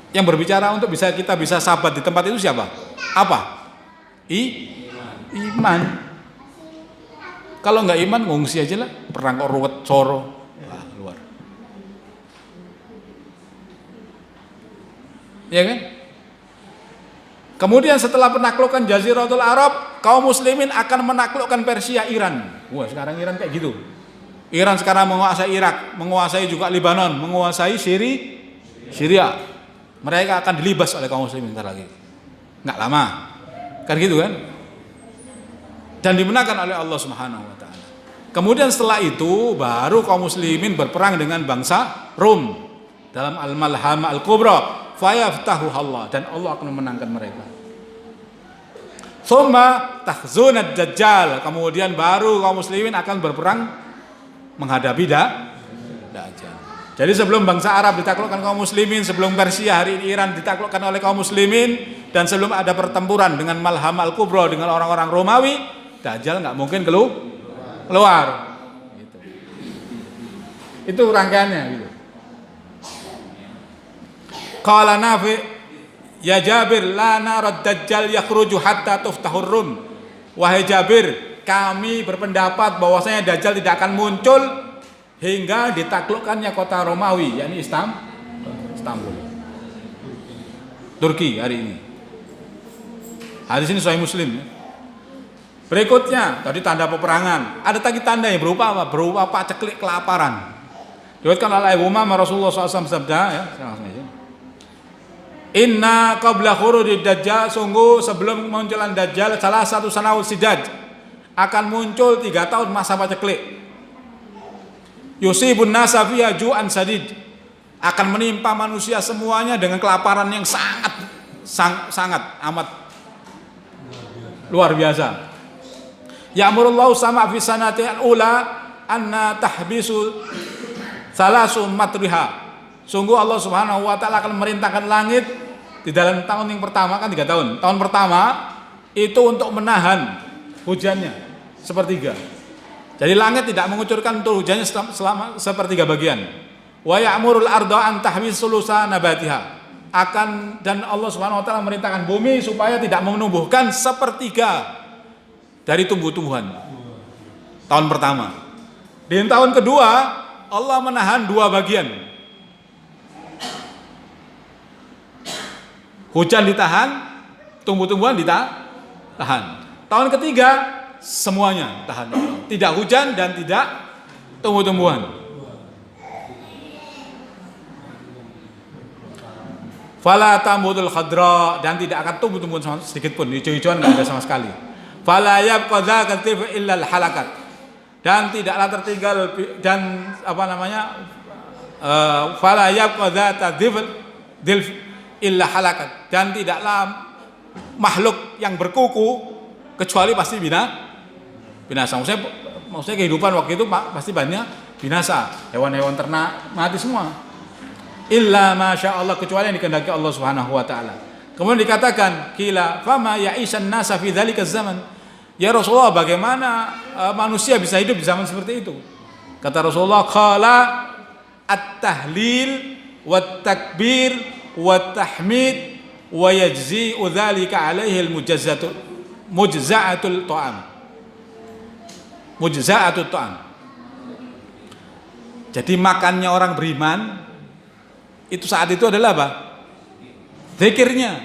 Yang berbicara untuk kita bisa sahabat di tempat itu siapa? Apa? Iman. Kalau nggak iman ngungsi aja lah, perang kok ruwet coro. Wah, luar. Ya kan? Kemudian setelah penaklukan Jaziratul Arab, kaum muslimin akan menaklukkan Persia, Iran. Wah, sekarang Iran kayak gitu. Iran sekarang menguasai Irak, menguasai juga Lebanon, menguasai Syria. Mereka akan dilibas oleh kaum muslimin bentar lagi. Nggak lama. Kan gitu kan? Dan dimenangkan oleh Allah Subhanahu wa taala. Kemudian setelah itu baru kaum muslimin berperang dengan bangsa Rum dalam Al-Malham Al-Kubra, fayaftahu Allah, dan Allah akan memenangkan mereka. Tsumma tahzunad Dajjal, kemudian baru kaum muslimin akan berperang menghadapi Dajjal. Jadi sebelum bangsa Arab ditaklukkan kaum muslimin, sebelum Persia, hari ini Iran ditaklukkan oleh kaum muslimin, dan sebelum ada pertempuran dengan Malham Al-Kubra dengan orang-orang Romawi, Dajjal nggak mungkin keluar. Gitu. Itu rangkaiannya. Gitu. Qala Nafi' ya Jabir la narad Dajjal yakhruju hatta tuftahur Rum. Wahai Jabir, kami berpendapat bahwasanya Dajjal tidak akan muncul hingga ditaklukkannya kota Romawi, yakni Istanbul, Turki hari ini. Hadis ini Sahih Muslim. Berikutnya tadi tanda peperangan. Ada lagi tanda yang berupa apa? Berupa paceklik kelaparan. Diriwayatkan oleh Abu Umamah, Rasulullah SAW bersabda, ya, Inna qabla khurujid Dajjal, sungguh sebelum kemunculan Dajjal, salah satu sanawul sidaj, akan muncul 3 tahun masa paceklik. Yusibun nasa fiha ju'an sadid, akan menimpa manusia semuanya dengan kelaparan yang sangat amat luar biasa. Ya'murullahu sama fi sanati al-ula anna tahbisu salasu matriha. Sungguh Allah Subhanahu wa taala akan merintahkan langit di dalam tahun yang pertama, kan 3 tahun. Tahun pertama itu untuk menahan hujannya sepertiga. Jadi langit tidak mengucurkan untuk hujannya selama sepertiga bagian. Wa ya'murul arda an tahwisulusa nabatiha. Dan Allah Subhanahu wa taala merintahkan bumi supaya tidak menumbuhkan sepertiga dari tumbuh-tumbuhan. Tahun pertama. Di tahun kedua Allah menahan 2 bagian. Hujan ditahan, tumbuh-tumbuhan tahan. Tahun ketiga semuanya tahan. Tidak hujan dan tidak tumbuh-tumbuhan. Fala tambudul khadra, dan tidak akan tumbuh-tumbuhan sedikit pun, hijau-hijauan enggak ada sama sekali. Fala yabqa dzaka illa al-halakat, dan tidaklah tertinggal dan fala yabqa dzata dhil illa halakat, dan tidaklah makhluk yang berkuku kecuali pasti binasa. Maksudnya kehidupan waktu itu pasti banyak binasa, hewan-hewan ternak mati semua. Illa masya Allah, kecuali yang dikehendaki Allah Subhanahu wa taala. Kemudian dikatakan, qila fama ya'isan nasa fi dzalika zaman. Ya Rasulullah, bagaimana manusia bisa hidup di zaman seperti itu? Kata Rasulullah, qala at-tahlil wat takbir wat tahmid wa yajzi'u dzalika alaihi mujza'atul ta'am. Jadi makannya orang beriman itu saat itu adalah apa? Zikirnya,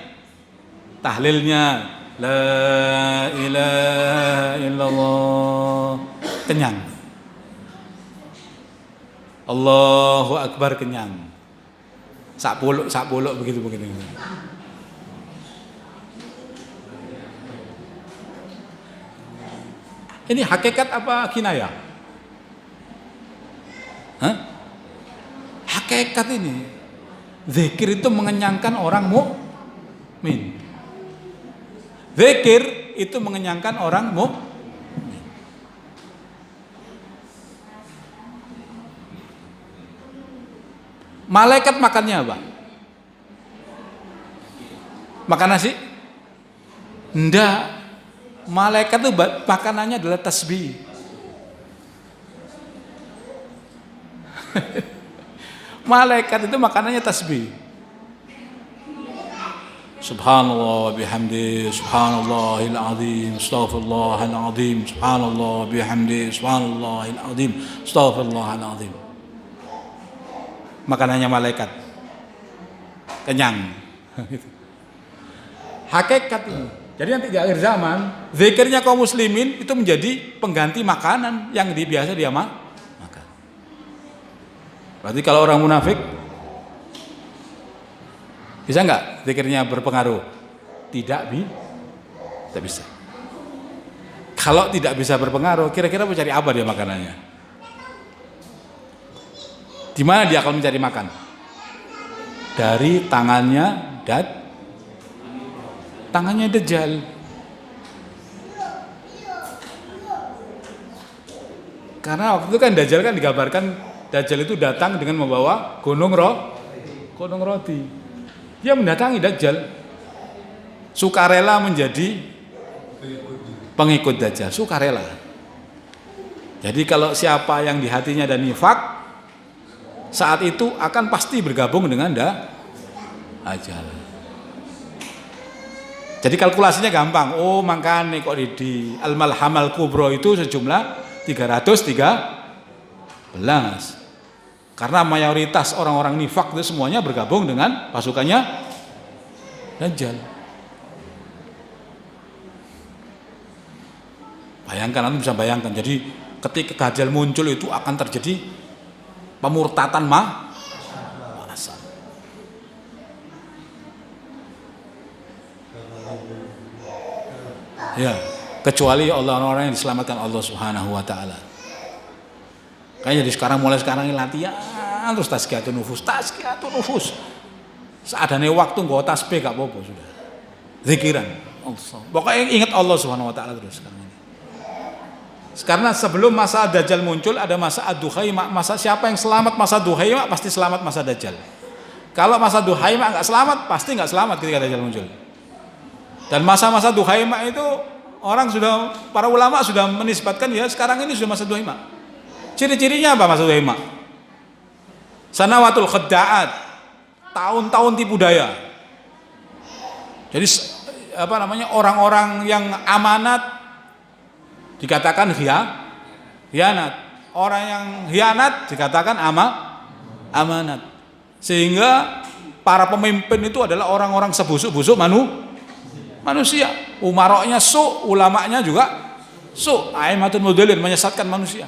tahlilnya, la ilaha illallah, kenyang. Allahu akbar, kenyang. Sak bolok begitu. Ini hakikat apa kinayah? Hakikat ini. Zikir itu mengenyangkan orang mukmin. Zikir itu mengenyangkan orang mukmin. Malaikat makannya apa? Makan nasi? Enggak. Malaikat itu makanannya adalah tasbih. Malaikat itu makanannya tasbih. Subhanallah bihamdi, subhanallahil azim, astaghfirullahal azim, subhanallah bihamdi, subhanallahil azim, astaghfirullahal azim. Makanannya malaikat. Kenyang. Hakikat ini. Jadi nanti di akhir zaman, zikirnya kaum muslimin itu menjadi pengganti makanan yang biasa dia makan. Berarti kalau orang munafik bisa nggak zikirnya berpengaruh? Tidak bisa. Kalau tidak bisa berpengaruh, kira-kira mencari apa dia makanannya? Di mana dia akan mencari makan? Dari tangannya Dajjal. Karena waktu itu kan Dajjal kan digambarkan, Dajjal itu datang dengan membawa gunung roti. Dia mendatangi Dajjal, sukarela menjadi pengikut Dajjal, sukarela. Jadi kalau siapa yang di hatinya ada nifak, saat itu akan pasti bergabung dengan Dajjal. Jadi kalkulasinya gampang. Oh, makanya kok di Al-Malhamal Kubro itu sejumlah 313. Karena mayoritas orang-orang nifak itu semuanya bergabung dengan pasukannya Dajjal. Bayangkan, Anda bisa bayangkan. Jadi ketika Dajjal muncul itu akan terjadi pemurtatan massal. Ya, kecuali orang-orang yang diselamatkan Allah Subhanahu wa taala. Kayaknya mulai sekarang ini latihan terus tazkiyatun nufus. Seadane waktu nggo tasbih gak apa-apa sudah. Zikiran Allah. Pokoknya ingat Allah Subhanahu wa taala terus sekarang ini. Karena sebelum masa Dajjal muncul ada masa Ad-Duhaima, masa siapa yang selamat masa Duhaima pasti selamat masa Dajjal. Kalau masa Duhaima enggak selamat, pasti enggak selamat ketika Dajjal muncul. Dan masa-masa Duhaima itu para ulama sudah menisbatkan ya sekarang ini sudah masa Duhaima. Ciri-cirinya apa masa Duhaima? Sanawatul khadda'at, tahun-tahun tipu daya. Jadi orang-orang yang amanat dikatakan khianat. Orang yang khianat dikatakan amanat. Sehingga para pemimpin itu adalah orang-orang sebusuk-busuk manusia. Umaroknya su, ulamanya juga su. Aimatun mudallin, menyesatkan manusia.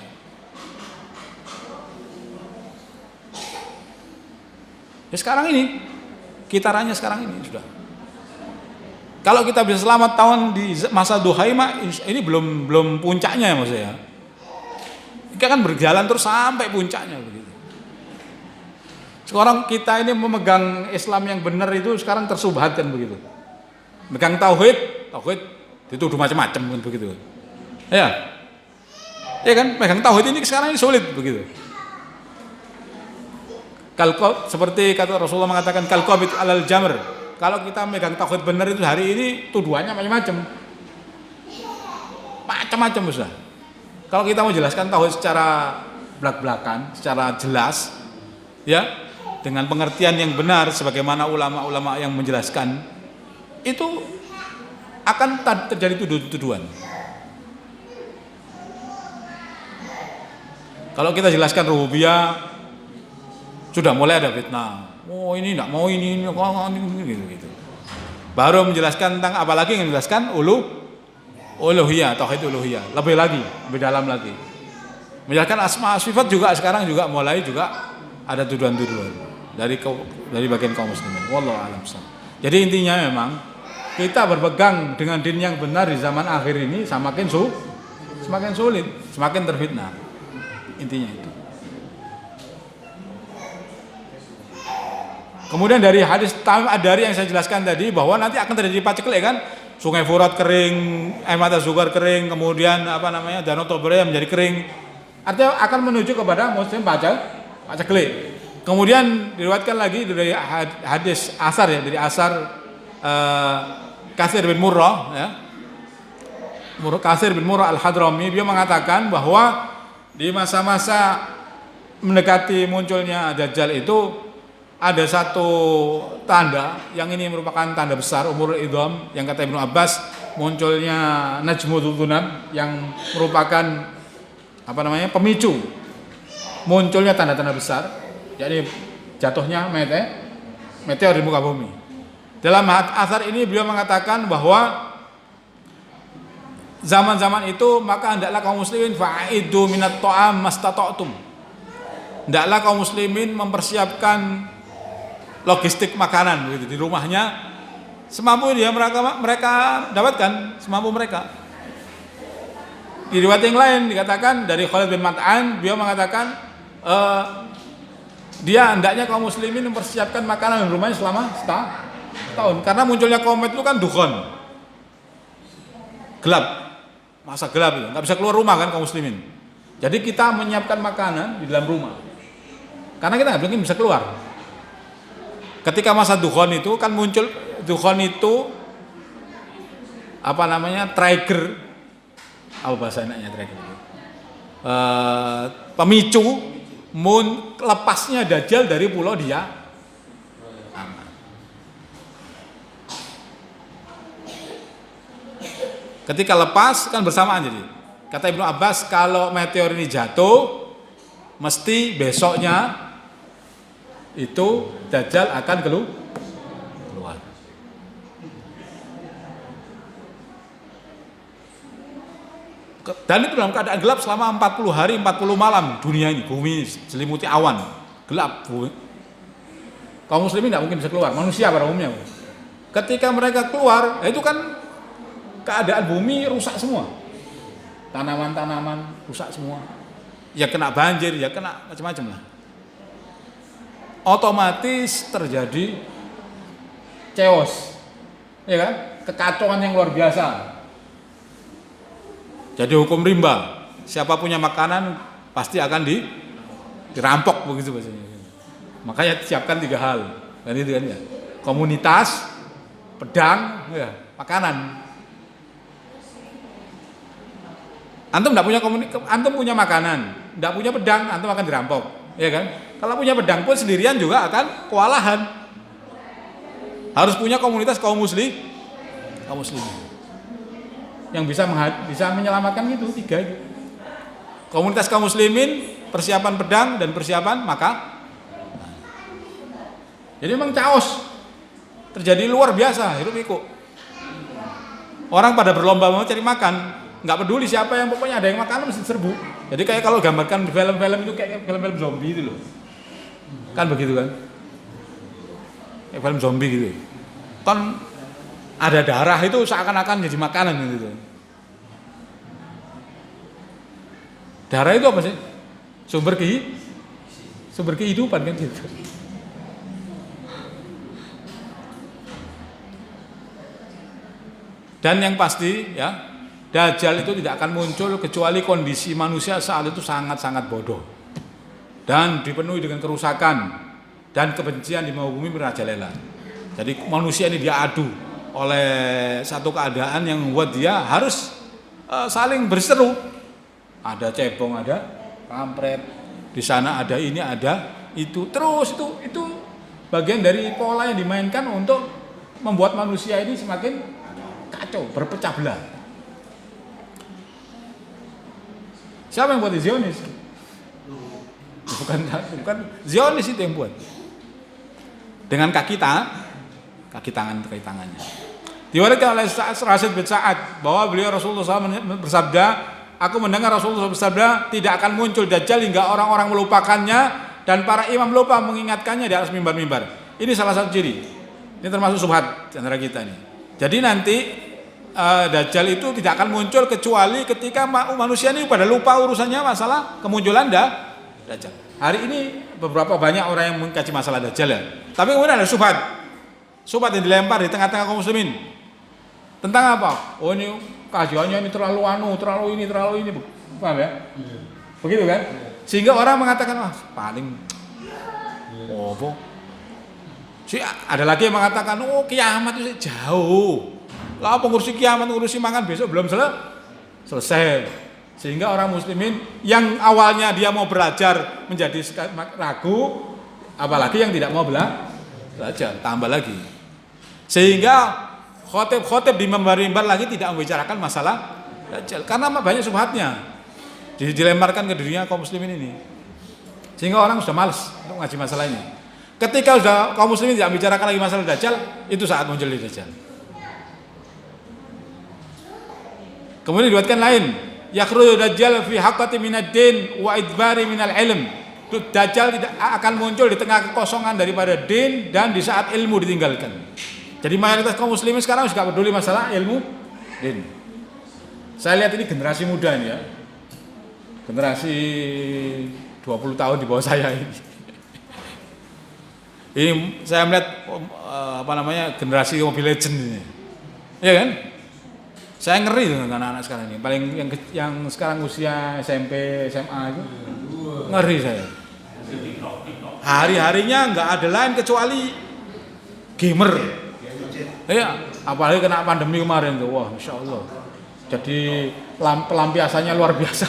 Ya sekarang ini, kitarannya sekarang ini sudah. Kalau kita bisa selamat tahun di masa Duhaimah, ini belum puncaknya ya maksudnya. Kita kan berjalan terus sampai puncaknya begitu. Sekarang kita ini memegang Islam yang benar itu sekarang tersubhatkan begitu. Megang tauhid dituduh macam-macam begitu. Ya. Ya kan, megang tauhid ini sekarang ini sulit begitu. Seperti kata Rasulullah mengatakan kalqabit alal jamr. Kalau kita megang tauhid benar itu hari ini tuduhannya macam-macam. Macam-macam Ustaz. Kalau kita mau jelaskan tauhid secara belak-belakan, secara jelas, ya, dengan pengertian yang benar sebagaimana ulama-ulama yang menjelaskan, itu akan terjadi tuduhan. Kalau kita jelaskan rububiyah, sudah mulai ada fitnah. Oh ini enggak mau ini gitu. Baru menjelaskan tentang apalagi yang menjelaskan uluhiyah, tauhid uluhiyah. Lebih dalam lagi. Menjelaskan asma sifat juga sekarang juga mulai juga ada tuduhan-tuduhan dari bagian kaum muslimin. Wallahu a'lam. Jadi intinya memang kita berpegang dengan din yang benar di zaman akhir ini semakin sulit, semakin terfitnah. Intinya itu. Kemudian dari hadis Tamim Ad-Dari yang saya jelaskan tadi bahwa nanti akan terjadi paceklik kan, Sungai Furat kering, air mata Zuhar kering, kemudian Danau Tobruk menjadi kering. Artinya akan menuju kepada musim paceklik. Kemudian diriwayatkan lagi dari hadis asar ya, dari asar Katsir bin Murrah ya. Katsir bin Murrah Al-Hadrami, dia mengatakan bahwa di masa-masa mendekati munculnya Dajjal itu ada satu tanda yang ini merupakan tanda besar umurul idham yang kata Ibnu Abbas munculnya Najmul Dzunab yang merupakan pemicu munculnya tanda-tanda besar, yakni jatuhnya meteor di muka bumi. Dalam asar ini beliau mengatakan bahwa zaman-zaman itu maka hendaklah kaum muslimin fa'idu minat ta'am mastata'tum. Hendaklah kaum muslimin mempersiapkan logistik makanan begitu di rumahnya semampu dia mereka dapatkan semampu mereka. Di riwayat yang lain dikatakan dari Khalid bin Mat'an, beliau mengatakan dia hendaknya kaum muslimin mempersiapkan makanan di rumahnya selama setahun karena munculnya komet itu kan dukhon, gelap, masa gelap itu nggak bisa keluar rumah kan kaum muslimin. Jadi kita menyiapkan makanan di dalam rumah karena kita nggak mungkin bisa keluar. Ketika masa dukhon itu kan muncul, dukhon itu trigger, apa bahasa enaknya trigger itu? Pemicu lepasnya Dajjal dari pulau dia aman. Ketika lepas kan bersamaan jadi. Kata Ibnu Abbas kalau meteor ini jatuh mesti besoknya itu Dajjal akan keluar. Dan itu dalam keadaan gelap selama 40 hari 40 malam dunia ini, bumi selimuti awan, gelap. Kaum muslimin tidak mungkin bisa keluar, manusia pada umumnya. Ketika mereka keluar, itu kan keadaan bumi rusak semua. Tanaman-tanaman rusak semua. Ya kena banjir, ya kena macam-macam lah. Otomatis terjadi chaos, ya kan? Kekacauan yang luar biasa. Jadi hukum rimba, siapa punya makanan pasti akan dirampok begitu bahasanya. Makanya siapkan 3 hal, kan itu kan ya. Komunitas, pedang, ya, makanan. Antum enggak punya antum punya makanan, enggak punya pedang, antum akan dirampok, ya kan? Kalau punya pedang pun sendirian juga akan kewalahan. Harus punya komunitas kaum muslim yang bisa menyelamatkan itu 3 itu. Komunitas kaum muslimin, persiapan pedang dan persiapan maka. Jadi memang chaos terjadi luar biasa, hirup pikuk. Orang pada berlomba mau cari makan, nggak peduli siapa yang pokoknya ada yang makan mesti serbu. Jadi kayak kalau gambarkan di film-film itu kayak film-film zombie itu loh. Kan begitu kan? Kayak film zombie gitu. Kan ada darah itu seakan-akan jadi makanan gitu. Darah itu apa sih? Sumber kehidupan kan gitu. Dan yang pasti ya, Dajjal itu tidak akan muncul kecuali kondisi manusia saat itu sangat-sangat bodoh dan dipenuhi dengan kerusakan dan kebencian di muka bumi merajalela. Jadi manusia ini diadu oleh satu keadaan yang membuat dia harus saling berseru. Ada cebong, ada kampret, di sana ada ini, ada itu. Terus itu bagian dari pola yang dimainkan untuk membuat manusia ini semakin kacau, berpecah belah. Siapa yang buat Zionis? Bukan Zionis itu yang buat. Dengan kaki tangannya. Diwariskan oleh Rasid bin Sa'ad bahwa beliau Rasulullah SAW bersabda, aku mendengar Rasulullah SAW bersabda, tidak akan muncul Dajjal hingga orang-orang melupakannya dan para imam lupa mengingatkannya di atas mimbar-mimbar. Ini salah satu ciri. Ini termasuk subhat antara kita ini. Jadi nanti Dajjal itu tidak akan muncul kecuali ketika manusia ini pada lupa urusannya masalah kemunculan Dajjal. Hari ini banyak orang yang mengkaji masalah Dajjal ya. Tapi kemudian ada subhat yang dilempar di tengah-tengah kaum muslimin. Tentang apa? Oh ini kajiannya ini terlalu ini. Paham ya? Begitu kan? Sehingga orang mengatakan paling ada lagi yang mengatakan kiamat itu jauh. Lah pengurusi kiamat, ngurusi makan besok belum selesai. Sehingga orang muslimin yang awalnya dia mau belajar menjadi ragu, apalagi yang tidak mau belajar, tambah lagi. Sehingga khotib di mimbar lagi tidak membicarakan masalah Dajjal karena banyak subhatnya dilemparkan ke dunia kaum muslimin ini. Sehingga orang sudah malas untuk ngaji masalah ini. Ketika sudah kaum muslimin tidak membicarakan lagi masalah Dajjal, itu saat muncul Dajjal. Kemudian diriwayatkan lain, yakhruju Dajjal fi haqqati minad din wa idbari minal ilm. Dajjal tidak akan muncul di tengah kekosongan daripada din dan di saat ilmu ditinggalkan. Jadi mayoritas kaum muslimin sekarang juga peduli masalah ilmu din. Saya lihat ini generasi muda ini ya. Generasi 20 tahun di bawah saya ini. Ini saya melihat generasi Mobile Legends ini. Iya kan? Saya ngeri dengan anak-anak sekarang ini. Paling yang sekarang usia SMP, SMA itu ngeri saya. Hari-harinya nggak ada lain kecuali gamer. Ya, apalagi kena pandemi kemarin tuh. Wah, Masya Allah. Jadi pelampiasannya luar biasa.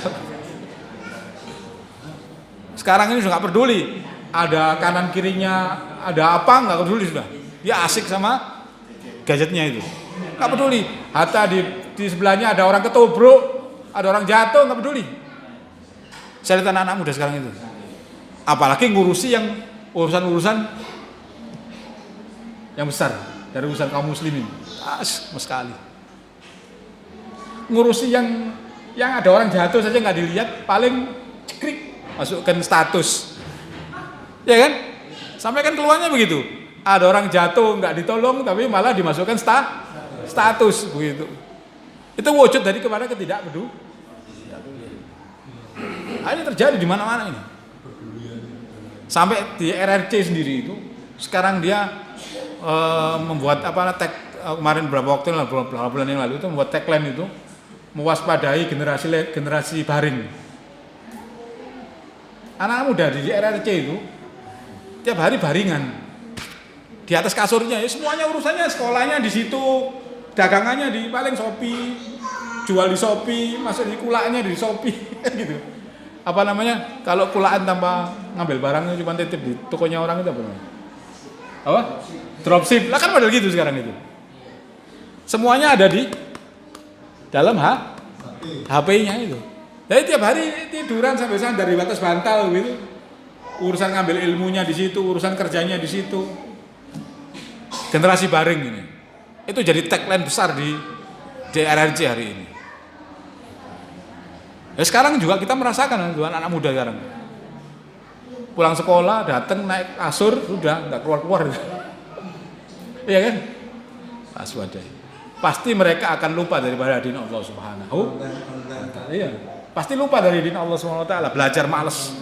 Sekarang ini sudah nggak peduli. Ada kanan kirinya, ada apa nggak peduli sudah. Dia asik sama gadgetnya itu. Nggak peduli. Hatta di sebelahnya ada orang ketubruk, ada orang jatuh, nggak peduli. Saya lihat anak-anak muda sekarang itu. Apalagi ngurusi yang urusan-urusan yang besar dari urusan kaum muslimin. Sekali. Ngurusi yang ada orang jatuh saja nggak dilihat, paling cekrik masukkan status. Ya kan? Sampai kan keluarnya begitu. Ada orang jatuh nggak ditolong, tapi malah dimasukkan status begitu. Itu wujud dari kepada ketidakpedulian. Ini terjadi di mana-mana ini. Sampai di RRC sendiri itu sekarang dia membuat kemarin beberapa bulan yang lalu itu membuat tagline itu mewaspadai generasi baring. Anak muda di RRC itu tiap hari baringan di atas kasurnya, ya semuanya urusannya sekolahnya di situ. Dagangannya di paling Shopee, jual di Shopee, masuk di kulaknya di Shopee, gitu. Kalau kulaan tanpa ngambil barangnya cuma titip di tokonya orang itu apa? Dropship. Lah kan model gitu sekarang itu. Semuanya ada di dalam HP-nya itu. Jadi tiap hari tiduran sampai sana dari batas bantal gitu. Urusan ngambil ilmunya di situ, urusan kerjanya di situ. Generasi baring ini. Itu jadi tagline besar di di RRC hari ini. Ya sekarang juga kita merasakan anak muda sekarang. Pulang sekolah, datang naik kasur, sudah nggak keluar-keluar. Iya kan? Waspadai. Pasti mereka akan lupa daripada din Allah Subhanahu wa Ta'ala. Iya. Pasti lupa dari din Allah Subhanahu wa Ta'ala, belajar malas.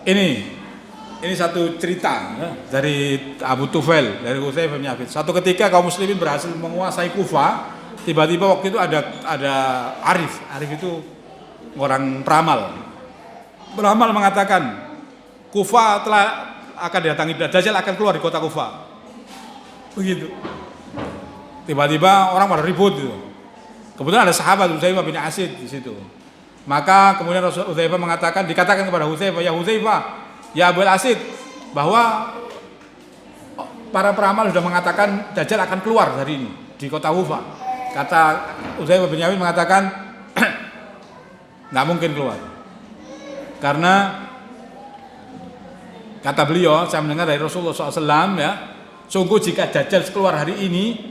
Ini satu cerita ya, dari Abu Tufail, dari Hudzaifah bin Yaman. Satu ketika kaum muslimin berhasil menguasai Kufah, tiba-tiba waktu itu ada Arif itu orang peramal. Peramal mengatakan Kufah telah akan didatangi Dajjal, akan keluar di kota Kufah. Begitu. Tiba-tiba orang pada ribut gitu. Kebetulan ada sahabat Hudzaifah bin Asid di situ. Maka kemudian Rasul Hudzaifah dikatakan kepada Hudzaifah, ya Hudzaifah, ya Abul Asid, bahwa para peramal sudah mengatakan Dajjal akan keluar hari ini di kota Kufah. Kata Hudzaifah bin Yaman mengatakan nggak mungkin keluar, karena kata beliau, saya mendengar dari Rasulullah SAW ya, sungguh jika Dajjal keluar hari ini,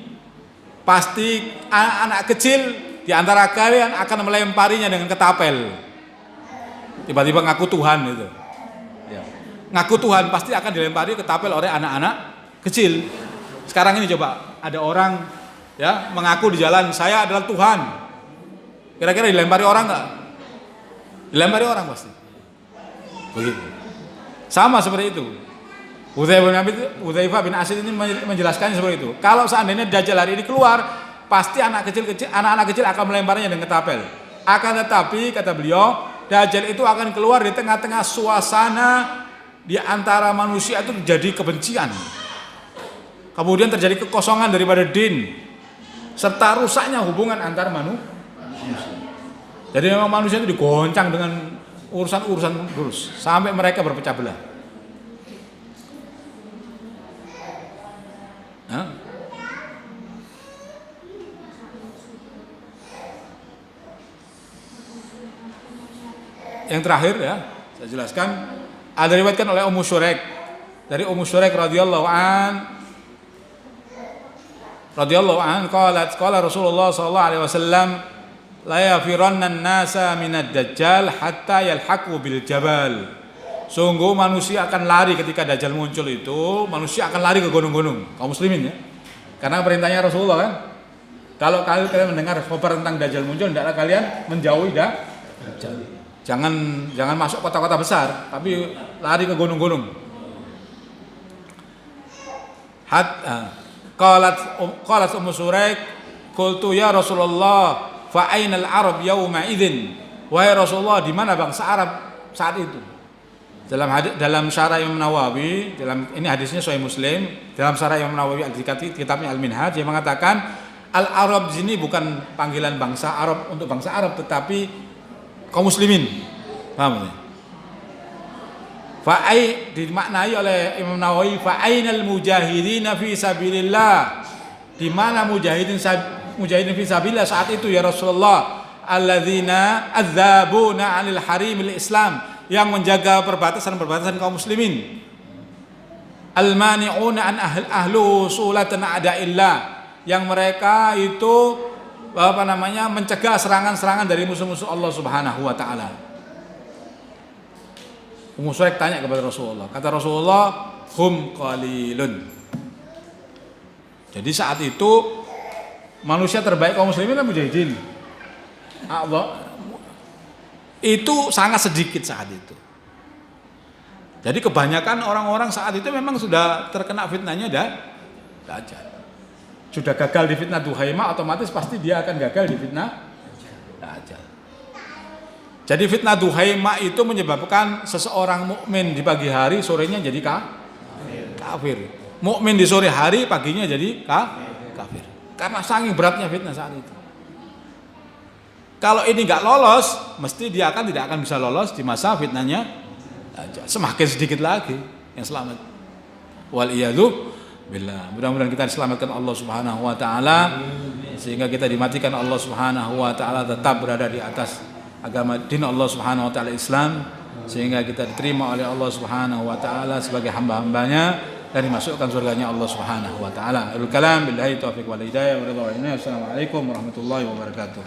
pasti anak kecil di antara kalian akan melemparinya dengan ketapel. Tiba-tiba ngaku Tuhan itu. Ya. Ngaku Tuhan pasti akan dilempari ketapel oleh anak-anak kecil. Sekarang ini coba ada orang ya mengaku di jalan, saya adalah Tuhan. Kira-kira dilempari orang nggak? Dilempari orang pasti. Begitu. Sama seperti itu. Hudzaifah bin Asid ini menjelaskannya seperti itu. Kalau seandainya Dajjal hari ini keluar, pasti anak-anak kecil akan melemparnya dengan ketapel. Akan tetapi kata beliau, Dajjal itu akan keluar di tengah-tengah suasana di antara manusia itu terjadi kebencian. Kemudian terjadi kekosongan daripada din, serta rusaknya hubungan antar manusia. Jadi memang manusia itu digoncang dengan urusan-urusan terus sampai mereka berpecah belah. Hah? Yang terakhir ya, saya jelaskan, ada diriwayatkan oleh Ummu Syuraik, dari Ummu Syuraik radhiyallahu an qala Rasulullah sallallahu alaihi wasallam, la yafiranna an-nasa minad dajjal hatta yalhaqu bil jabal. Sungguh manusia akan lari ketika Dajjal muncul itu, manusia akan lari ke gunung-gunung, kaum muslimin ya. Karena perintahnya Rasulullah kan, kalau kalian mendengar kabar tentang Dajjal muncul, hendaklah kalian menjauhi Dajjal. Jangan masuk kota-kota besar, tapi lari ke gunung-gunung. Qalat Ummu Syuraik, qultu ya Rasulullah, fa ainal Arab yauma idzin? Wahai Rasulullah, di mana bangsa Arab saat itu? Dalam syarah Imam Nawawi, ini hadisnya Sahih Muslim, dalam syarah Imam Nawawi kitabnya Al-Minhaj, dia mengatakan Al-Arab di sini bukan panggilan bangsa Arab untuk bangsa Arab, tetapi kaum muslimin. Paham ya? Fa'ai dimaknai oleh Imam Nawawi, fa'ainal mujahidin fi sabilillah. Di mana mujahidin fi sabilillah saat itu ya Rasulullah? Alladzina adzabuna 'anil harimil Islam, yang menjaga perbatasan kaum muslimin. Al-mani'una an ahlu sulatan a'da'illah, yang mereka itu mencegah serangan-serangan dari musuh-musuh Allah Subhanahu wa taala. Ummu Syuraik tanya kepada Rasulullah. Kata Rasulullah, hum qalilun. Jadi saat itu manusia terbaik kaum muslimin adalah mujahidin. Allah itu sangat sedikit saat itu. Jadi kebanyakan orang-orang saat itu memang sudah terkena fitnahnya Dajjal. Sudah gagal di fitnah Duhaimah, otomatis pasti dia akan gagal di fitnah Dajjal. Jadi fitnah Duhaimah itu menyebabkan seseorang mukmin di pagi hari, sorenya jadi kafir. Mukmin di sore hari, paginya jadi kafir. Karena saking beratnya fitnah saat itu. Kalau ini nggak lolos, mesti dia tidak akan bisa lolos di masa fitnahnya Dajjal. Semakin sedikit lagi yang selamat. Wal iyadu billah. Mudah-mudahan kita diselamatkan Allah Subhanahu wa taala, sehingga kita dimatikan Allah Subhanahu wa taala, tetap berada di atas agama din Allah Subhanahu wa taala Islam, sehingga kita diterima oleh Allah Subhanahu wa taala sebagai hamba-hambanya, dan dimasukkan surganya Allah Subhanahu wa taala. Al kalam billahi taufiq wal hidayah wa ridha wa inna. Assalamualaikum warahmatullahi wabarakatuh.